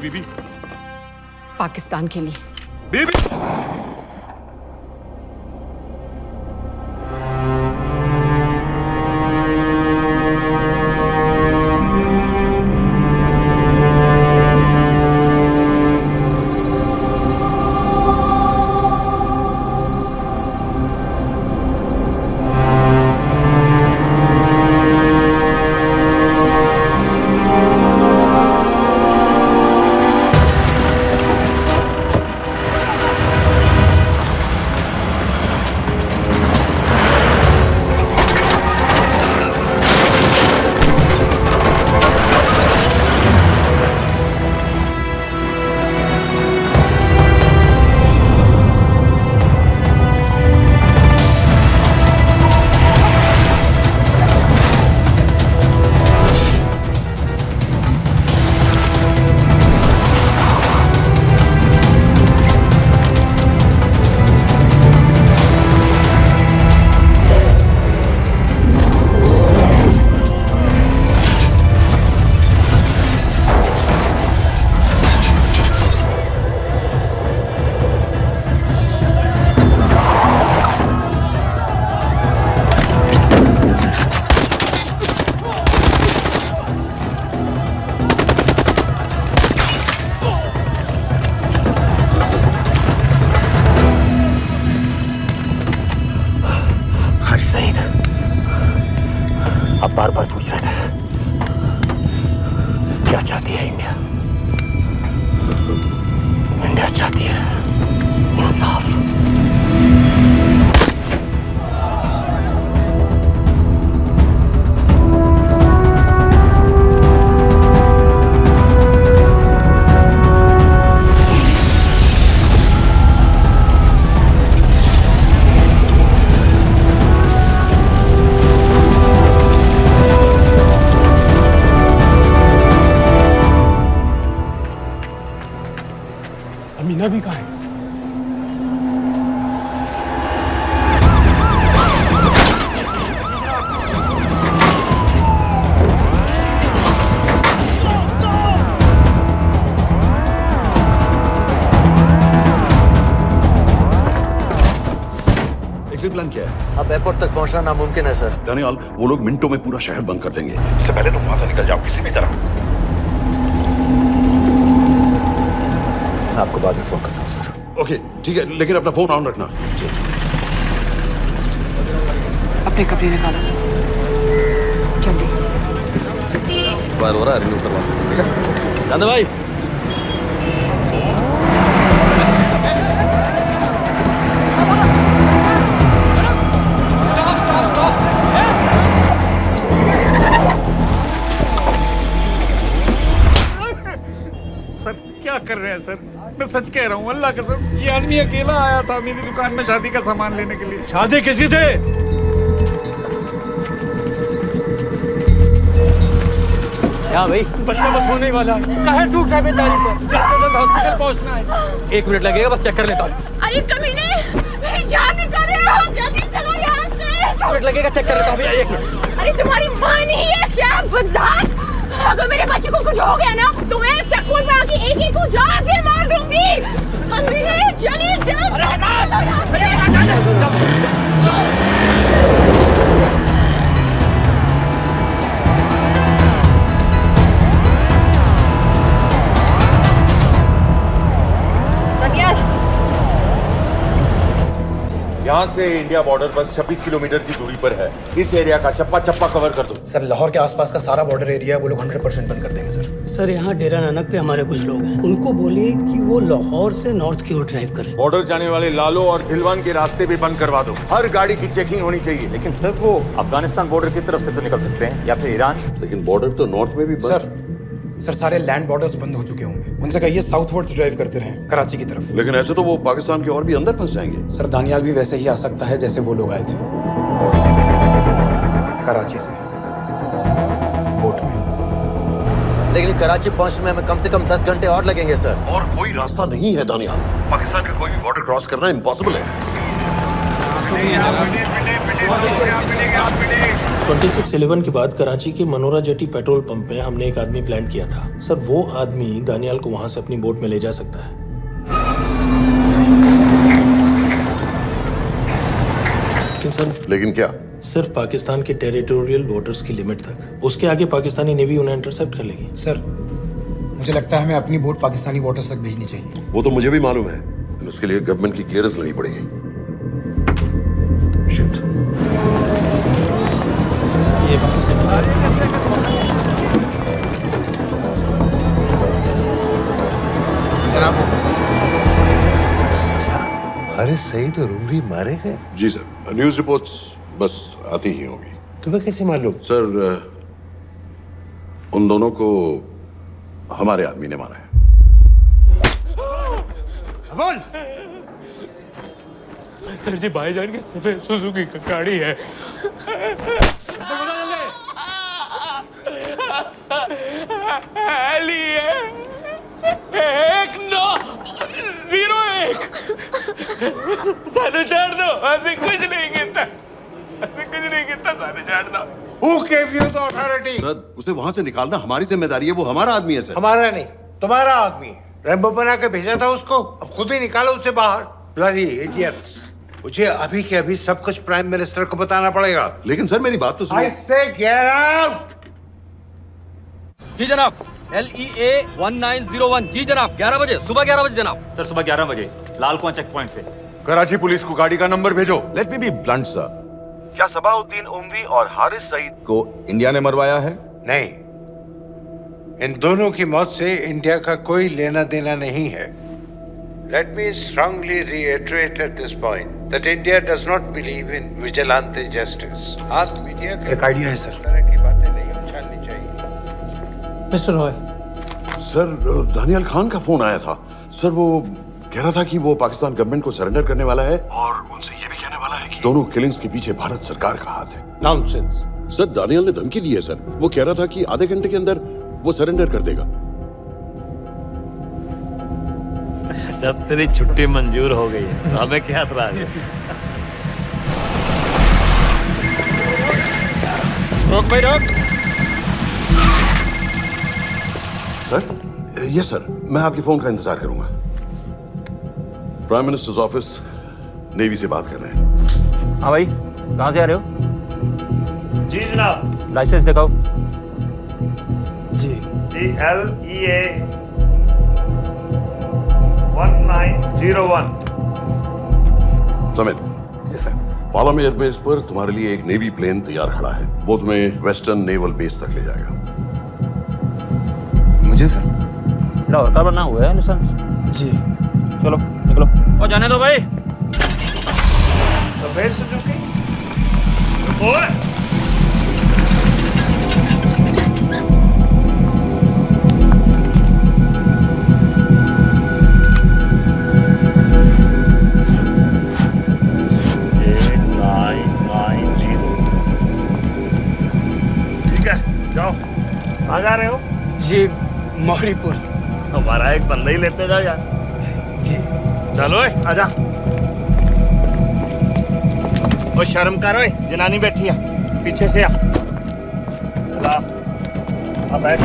S8: बीबी?
S7: पाकिस्तान के लिए।
S8: बीबी!
S15: बार बार पूछ रहे थे क्या चाहती है इंडिया। इंडिया चाहती है इंसाफ।
S11: अमीना भी कहाँ है?
S12: एग्जिट प्लान क्या है?
S15: अब एयरपोर्ट तक पहुंचना नामुमकिन है सर।
S12: दानियाल, वो लोग मिनटों में पूरा शहर बंद कर देंगे। इससे पहले तुम वहां से निकल जाओ किसी भी तरह।
S15: आपको बाद में फोन करता हूँ सर।
S12: ओके ठीक है, लेकिन अपना फोन ऑन रखना।
S1: अपने कपड़े निकालो जल्दी।
S6: एक्सपायर हो रहा है, रिन्यू करवा। ठीक है गांधी भाई।
S19: सर क्या कर रहे हैं सर? मैं सच कह रहा हूँ, अल्लाह कसम, ये आदमी अकेला आया था मेरी दुकान में शादी का सामान लेने के लिए।
S11: शादी किसी थे?
S5: क्या भाई? बच्चा बस होने वाला है। कहाँ टूट रहा है बेचारी पर? जल्द से जल्द हॉस्पिटल पहुंचना है। 1 मिनट लगेगा, बस चेक कर लेता हूँ।
S2: अरे कमीने, मेरी जान निकाल रहे हो, जल्दी चलो यहाँ से।
S5: 1 मिनट लगेगा, चेक कर लेता हूँ भैया, 1 मिनट।
S2: अरे तुम्हारी माँ नहीं है क्या बदजात? अगर मेरे बच्चे को कुछ हो गया ना तो मैं चक्कू में आके एक को जान से मार दूंगी। कमीने चलिए जल्द।
S12: यहाँ से इंडिया बॉर्डर बस 26 किलोमीटर की दूरी पर है। इस एरिया का चप्पा चप्पा कवर कर दो।
S14: सर लाहौर के आसपास का सारा बॉर्डर एरिया है, वो लोग 100% बंद कर देंगे सर।
S13: सर यहाँ डेरा नानक पे हमारे कुछ लोग हैं, उनको बोलिए कि वो लाहौर से नॉर्थ की ओर ड्राइव करें।
S8: बॉर्डर जाने वाले लालो और दिलवान के रास्ते भी बंद करवा दो। हर गाड़ी की चेकिंग होनी चाहिए।
S22: लेकिन सर वो अफगानिस्तान बॉर्डर की तरफ से तो निकल सकते हैं, या फिर ईरान।
S12: लेकिन बॉर्डर तो नॉर्थ में भी बंद।
S14: सर सारे लैंड बॉर्डर्स बंद हो चुके होंगे, उनसे कहिए साउथवर्ड्स ड्राइव करते रहें कराची की तरफ।
S12: लेकिन ऐसे तो वो पाकिस्तान के और भी अंदर फंस जाएंगे।
S14: सर दानियाल भी वैसे ही आ सकता है जैसे वो लोग आए थे, कराची से बोट में।
S15: लेकिन कराची पहुंचने में हमें कम से कम 10 घंटे और लगेंगे सर।
S12: और कोई रास्ता नहीं है दानियाल, पाकिस्तान का कोई भी बॉर्डर क्रॉस करना इम्पॉसिबल है।
S11: 26/11 के बाद कराची के मनोरा जेटी पेट्रोल पंप में हमने एक आदमी प्लान किया था सर। वो आदमी दानियाल को वहां से अपनी बोट में ले जा सकता है।
S12: लेकिन क्या?
S11: सिर्फ पाकिस्तान के टेरिटोरियल वाटर्स की लिमिट तक। उसके आगे पाकिस्तानी नेवी उन्हें इंटरसेप्ट कर लेगी।
S14: सर मुझे लगता है हमें अपनी बोट पाकिस्तानी वाटर्स तक भेजनी चाहिए।
S12: वो तो मुझे भी मालूम है, लेकिन उसके लिए गवर्नमेंट की क्लियरेंस लेनी पड़ेगी। शिट।
S11: ये बस
S15: जनाब, हारिस सईद और उमवी मारे गए?
S12: जी सर, न्यूज़ रिपोर्ट्स बस आती ही होंगी।
S15: तुम्हें कैसे मालूम?
S12: सर, उन दोनों को हमारे आदमी ने मारा है।
S10: बोल। सर जी, भाईजान की सफेद सुजुकी की गाड़ी है। एली है 1901। सानू छोड़ दो, ऐसे कुछ नहीं कहता, ऐसे कुछ नहीं कहता, सानू छोड़ दो।
S15: Who gave you the authority?
S12: Sir, उसे वहां से निकालना हमारी जिम्मेदारी है। वो हमारा आदमी है सर।
S15: हमारा नहीं, तुम्हारा आदमी है। रैम्बो बना के भेजा था उसको, अब खुद ही निकालो उसे बाहर। Bloody idiots! मुझे अभी के अभी सब कुछ प्राइम मिनिस्टर को बताना पड़ेगा।
S12: लेकिन सर, मेरी बात तो सुनो।
S15: I say get out!
S3: जी जनाब, LEA 1901। जी जनाब, 11 बजे, सुबह 11 बजे जनाब।
S22: सर सुबह 11 बजे लाल कुआं चेक पॉइंट से।
S8: कराची पुलिस को गाड़ी का नंबर भेजो।
S12: Let me be blunt sir.
S18: क्या सबाउद्दीन उमवी और हारिस सईद
S12: को इंडिया ने मरवाया है?
S15: नहीं, इन दोनों की मौत से इंडिया का कोई लेना देना नहीं है। Let me strongly reiterate at this point that India does not believe in vigilante justice. आप मीडिया के
S14: एक आइडिया है सर।
S15: तरह की बातें नहीं उछालनी चाहिए।
S11: मिस्टर रॉय।
S12: सर, दानियाल खान का फोन आया था। सर, वो कह रहा था कि वो पाकिस्तान गवर्नमेंट को सरेंडर करने वाला है और उनसे ये भी कहने वाला है कि दोनों किलिंग्स के पीछे भारत सरकार का हाथ है।
S15: Nonsense.
S12: सर, दानियाल ने धमकी दी है सर। वो कह रहा था कि आधे घंटे के अंदर वो सरेंडर कर देगा।
S4: जब तेरी छुट्टी मंजूर हो गई है, हमें क्या एतराज है?
S15: रोक भाई रोक।
S12: सर, यस सर, मैं आपके फोन का इंतजार करूंगा। प्राइम मिनिस्टर्स ऑफिस नेवी से बात कर रहे हैं।
S22: हाँ भाई, कहाँ से आ रहे हो?
S5: जी जनाब।
S22: लाइसेंस दिखाओ।
S11: जी
S5: LEA 1901।
S12: Samit.
S15: Yes sir.
S12: Palam airbase पर तुम्हारे लिए एक नेवी प्लेन तैयार खड़ा है। वो तुम्हें वेस्टर्न नेवल बेस तक ले जाएगा।
S14: मुझे सर?
S22: लाहौर का बना हुआ है लाइसेंस।
S11: जी।
S22: चलो निकलो। और जाने दो भाई।
S5: सफेद सुजुकी। ओए। जाओ। कहाँ जा रहे हो?
S10: जी, मौरीपुर।
S5: हमारा एक बंदा ही लेते जाओ यार।
S10: जी।
S5: चलो आजा। ओ शर्म करो, जनानी बैठी है, पीछे से आ। चला, अब बैठ।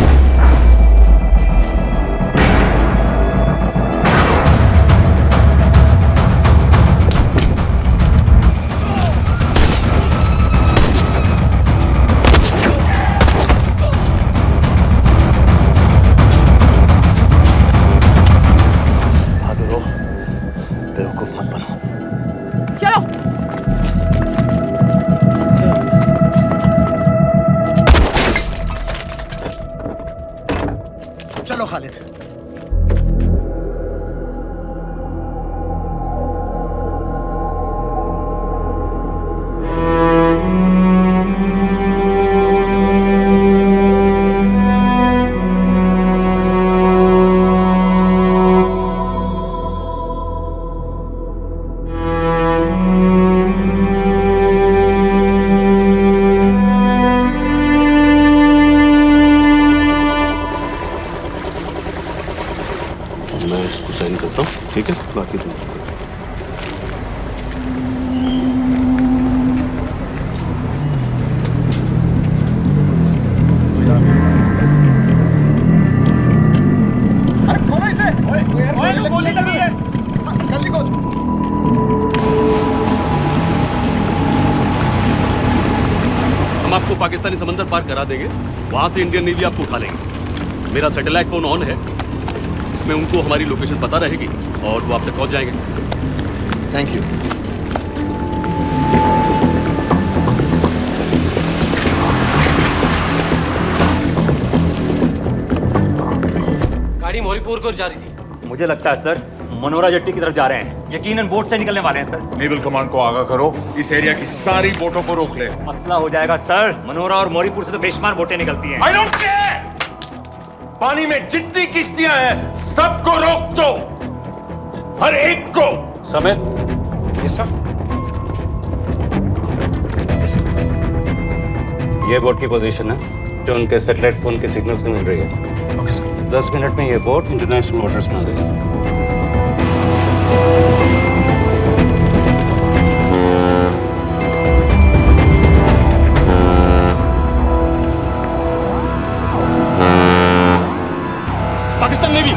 S9: पाकिस्तानी समंदर पार करा देंगे, वहां से इंडियन नेवी आपको उठा लेंगे। मेरा सैटेलाइट फोन ऑन है, इसमें उनको हमारी लोकेशन पता रहेगी और वो आप तक पहुंच जाएंगे।
S15: Thank you.
S22: गाड़ी मोरीपुर को जा रही थी। मुझे लगता है सर मनोरा जेट्टी की तरफ जा रहे हैं। यकीनन बोट से निकलने वाले हैं सर।
S8: नेवल कमांड को आगाह करो, इस एरिया की सारी बोटों को रोक ले।
S22: मसला हो जाएगा सर। मनोरा और मोरीपुर से तो बेशुमार बोटें निकलती हैं।
S8: I don't care! पानी में जितनी किश्तियां हैं सबको रोक दो, हर एक को।
S22: समेत
S14: ये सब
S22: ये बोट की पोजीशन है जो उनके सैटेलाइट फोन के सिग्नल से मिल रही है।
S14: Okay sir.
S22: 10 मिनट में ये बोट इंटरनेशनल वाटर्स में आ गई।
S10: पाकिस्तान नेवी।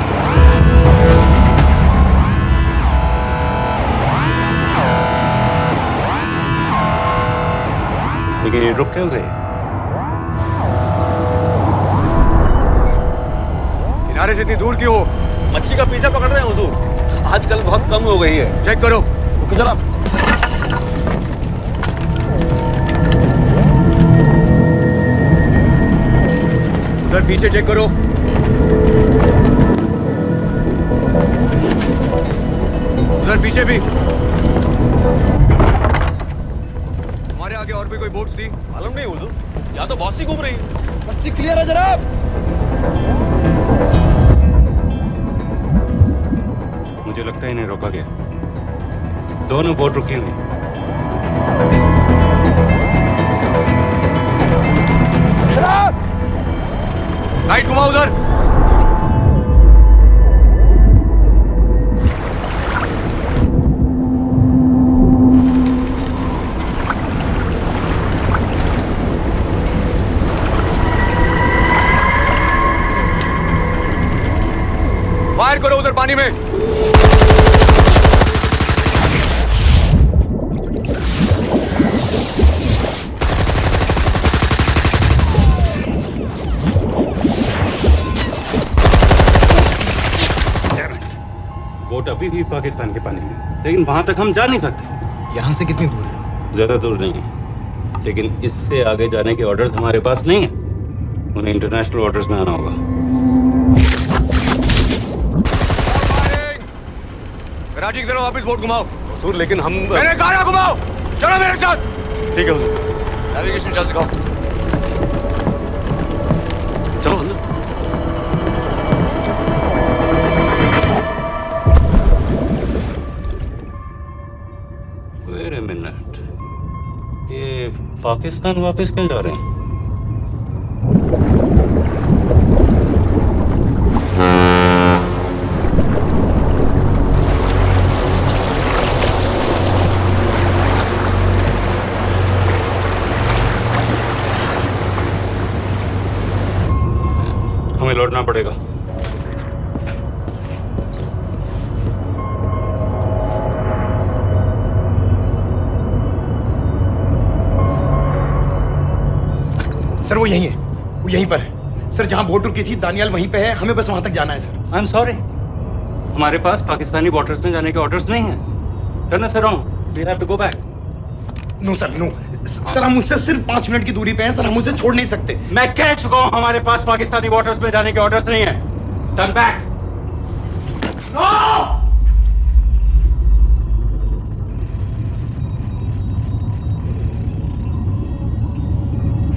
S22: लेकिन ये रुक क्यों गए?
S8: किनारे से इतनी दूर क्यों हो?
S9: मच्छी का पीछा पकड़ रहे हैं हुजूर। आजकल बहुत कम हो गई है।
S8: चेक करो।
S9: रुको जनाब।
S8: उधर पीछे चेक करो। उधर पीछे भी। हमारे आगे और भी कोई बोट्स थी?
S9: मालूम नहीं हुजूर, यहाँ तो बहुत सी घूम रही है।
S8: बस्ती क्लियर है जनाब।
S22: मुझे लगता है इन्हें रोका गया। दोनों बोट रुकी हुई।
S8: लाइट घुमाओ उधर। फायर करो उधर पानी में।
S22: बोट अभी भी पाकिस्तान के पानी में, लेकिन वहां तक हम जा नहीं सकते।
S14: यहाँ से कितनी दूर है?
S22: ज्यादा दूर नहीं है, लेकिन इससे आगे जाने के ऑर्डर्स हमारे पास नहीं है। उन्हें इंटरनेशनल वाटर्स में आना होगा।
S8: कराची की तरफ वापस बोट घुमाओ।
S9: हुजूर लेकिन हम
S8: मैंने कहा घुमाओ। चलो मेरे साथ।
S9: ठीक है हुजूर।
S8: नेविगेशन चार्ज दिखाओ।
S9: चलो अंदर।
S22: वेट अ मिनट, ये पाकिस्तान वापस क्यों जा रहे हैं? हमें लौटना पड़ेगा।
S14: सर वो यहीं है, वो यहीं पर है। सर जहां बोट रुकी थी दानियाल वहीं पे है, हमें बस वहां तक जाना है सर।
S22: आई एम सॉरी, हमारे पास पाकिस्तानी वाटर्स में जाने के ऑर्डर्स नहीं है। Turn us around, we have to go back.
S14: No sir, no sir, हम मुझसे सिर्फ 5 मिनट की दूरी पे हैं सर, हम उसे छोड़ नहीं सकते।
S22: मैं कह चुका हूं हमारे पास पाकिस्तानी वाटर्स में जाने के ऑर्डर्स नहीं है। Turn back.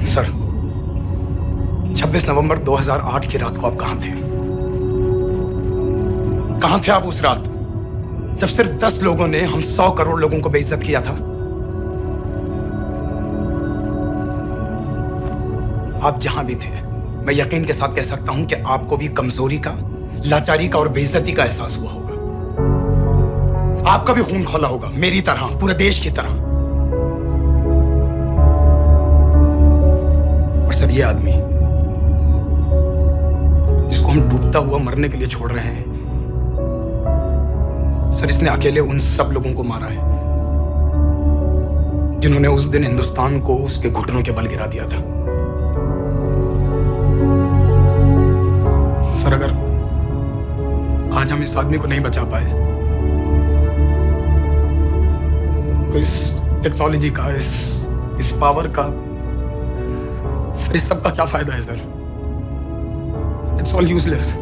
S14: सर 26 नवंबर 2008 की रात को आप कहां थे? कहां थे आप उस रात जब सिर्फ 10 लोगों ने हम 100 करोड़ लोगों को बेइज्जत किया था? आप जहां भी थे, मैं यकीन के साथ कह सकता हूं कि आपको भी कमजोरी का, लाचारी का और बेइज्जती का एहसास हुआ होगा। आपका भी खून खौला होगा, मेरी तरह, पूरे देश की तरह। और सब ये आदमी जिसको हम डूबता हुआ मरने के लिए छोड़ रहे हैं, सर इसने अकेले उन सब लोगों को मारा है जिन्होंने उस दिन हिंदुस्तान को उसके घुटनों के बल गिरा दिया था। हम इस आदमी को नहीं बचा पाए तो इस टेक्नोलॉजी का, इस पावर का, सर इस सब का क्या फायदा है सर? It's all useless.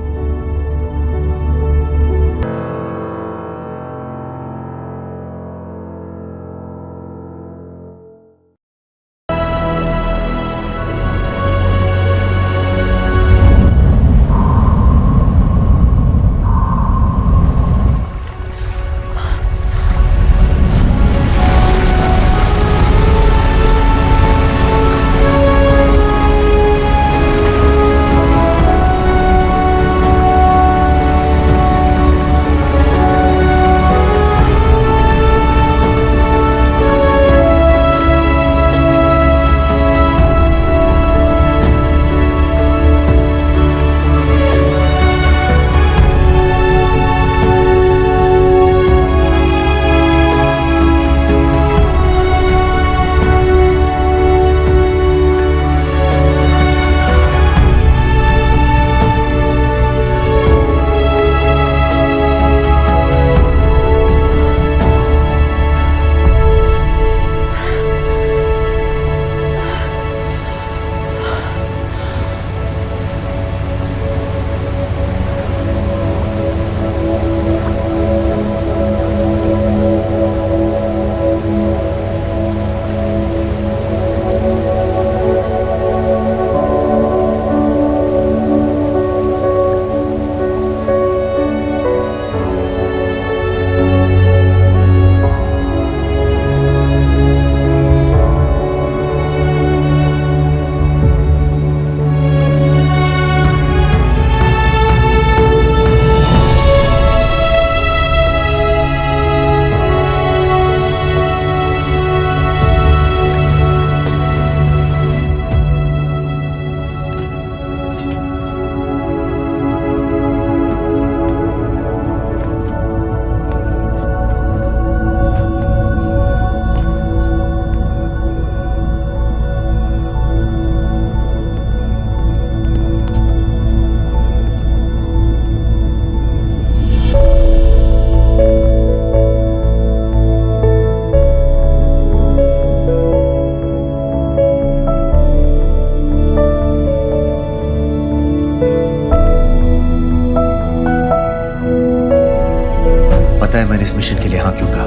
S15: इस मिशन के लिए हाँ क्यों कहा?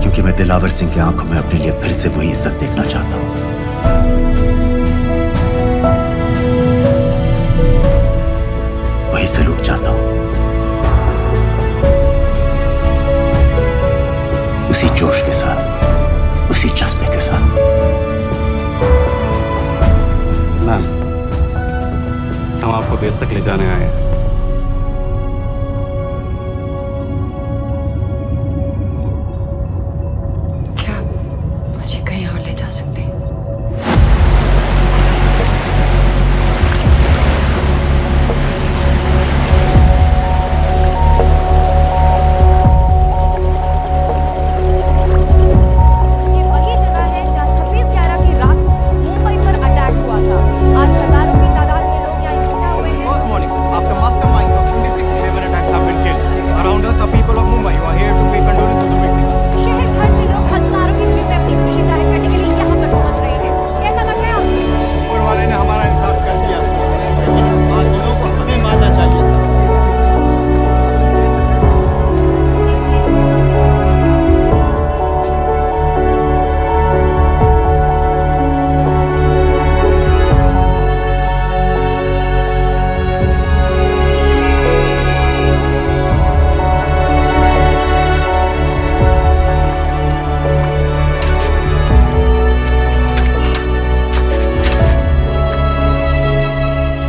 S15: क्योंकि मैं दिलावर सिंह की आंखों में अपने लिए फिर से वही इज्जत देखना चाहता हूं, वही सलूट चाहता हूं, उसी जोश के साथ, उसी जज्बे के साथ।
S9: मैम, हम आपको बेस तक ले जाने आए हैं।
S7: क्या मुझे कहीं और ले जा सकते हैं?
S2: ये वही जगह है जहाँ 26/11 की रात को मुंबई पर अटैक हुआ था। आज हजारों की तादाद में लोग यहाँ इकट्ठा हुए हैं।
S16: First morning, after masterminds of 26/11 attacks have been killed, around us are people of Mumbai who are here to pay condolence to the victims.
S2: शहर भर से लोग हजारों की भीड़ में अपनी खुशी जाहिर करने के लिए यहाँ पर पहुँच रहे हैं। कैसा लग रहा है आपको?
S16: ऊपर वाले ने हमारा इंसाफ कर दिया, लेकिन आज लोगों को हमें मानना चाहिए था।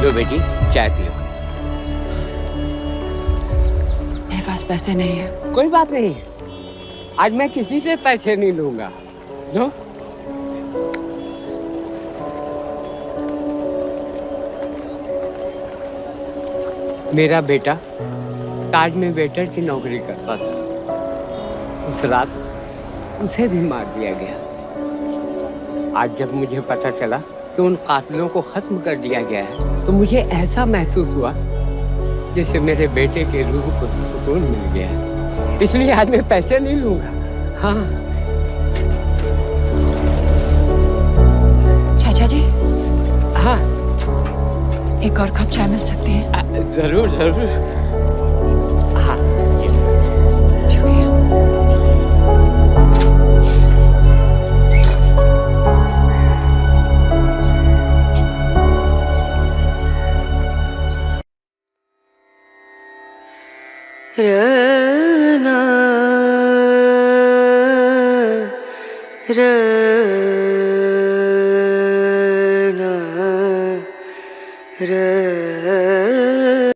S17: लो बेटी, चाय पियो।
S7: मेरे पास पैसे नहीं है।
S17: कोई बात नहीं, आज मैं किसी से पैसे नहीं लूंगा। जो मेरा बेटा ताज में वेटर की नौकरी करता था, उस रात उसे भी मार दिया गया। आज जब मुझे पता चला कि उन कातिलों को खत्म कर दिया गया है तो मुझे ऐसा महसूस हुआ जैसे मेरे बेटे के रूह को सुकून मिल गया है। इसलिए आज मैं पैसे नहीं लूंगा। हाँ
S1: चाचा जी,
S17: हाँ,
S1: एक और कप चाय मिल सकती है?
S17: जरूर जरूर। हाँ,
S20: रना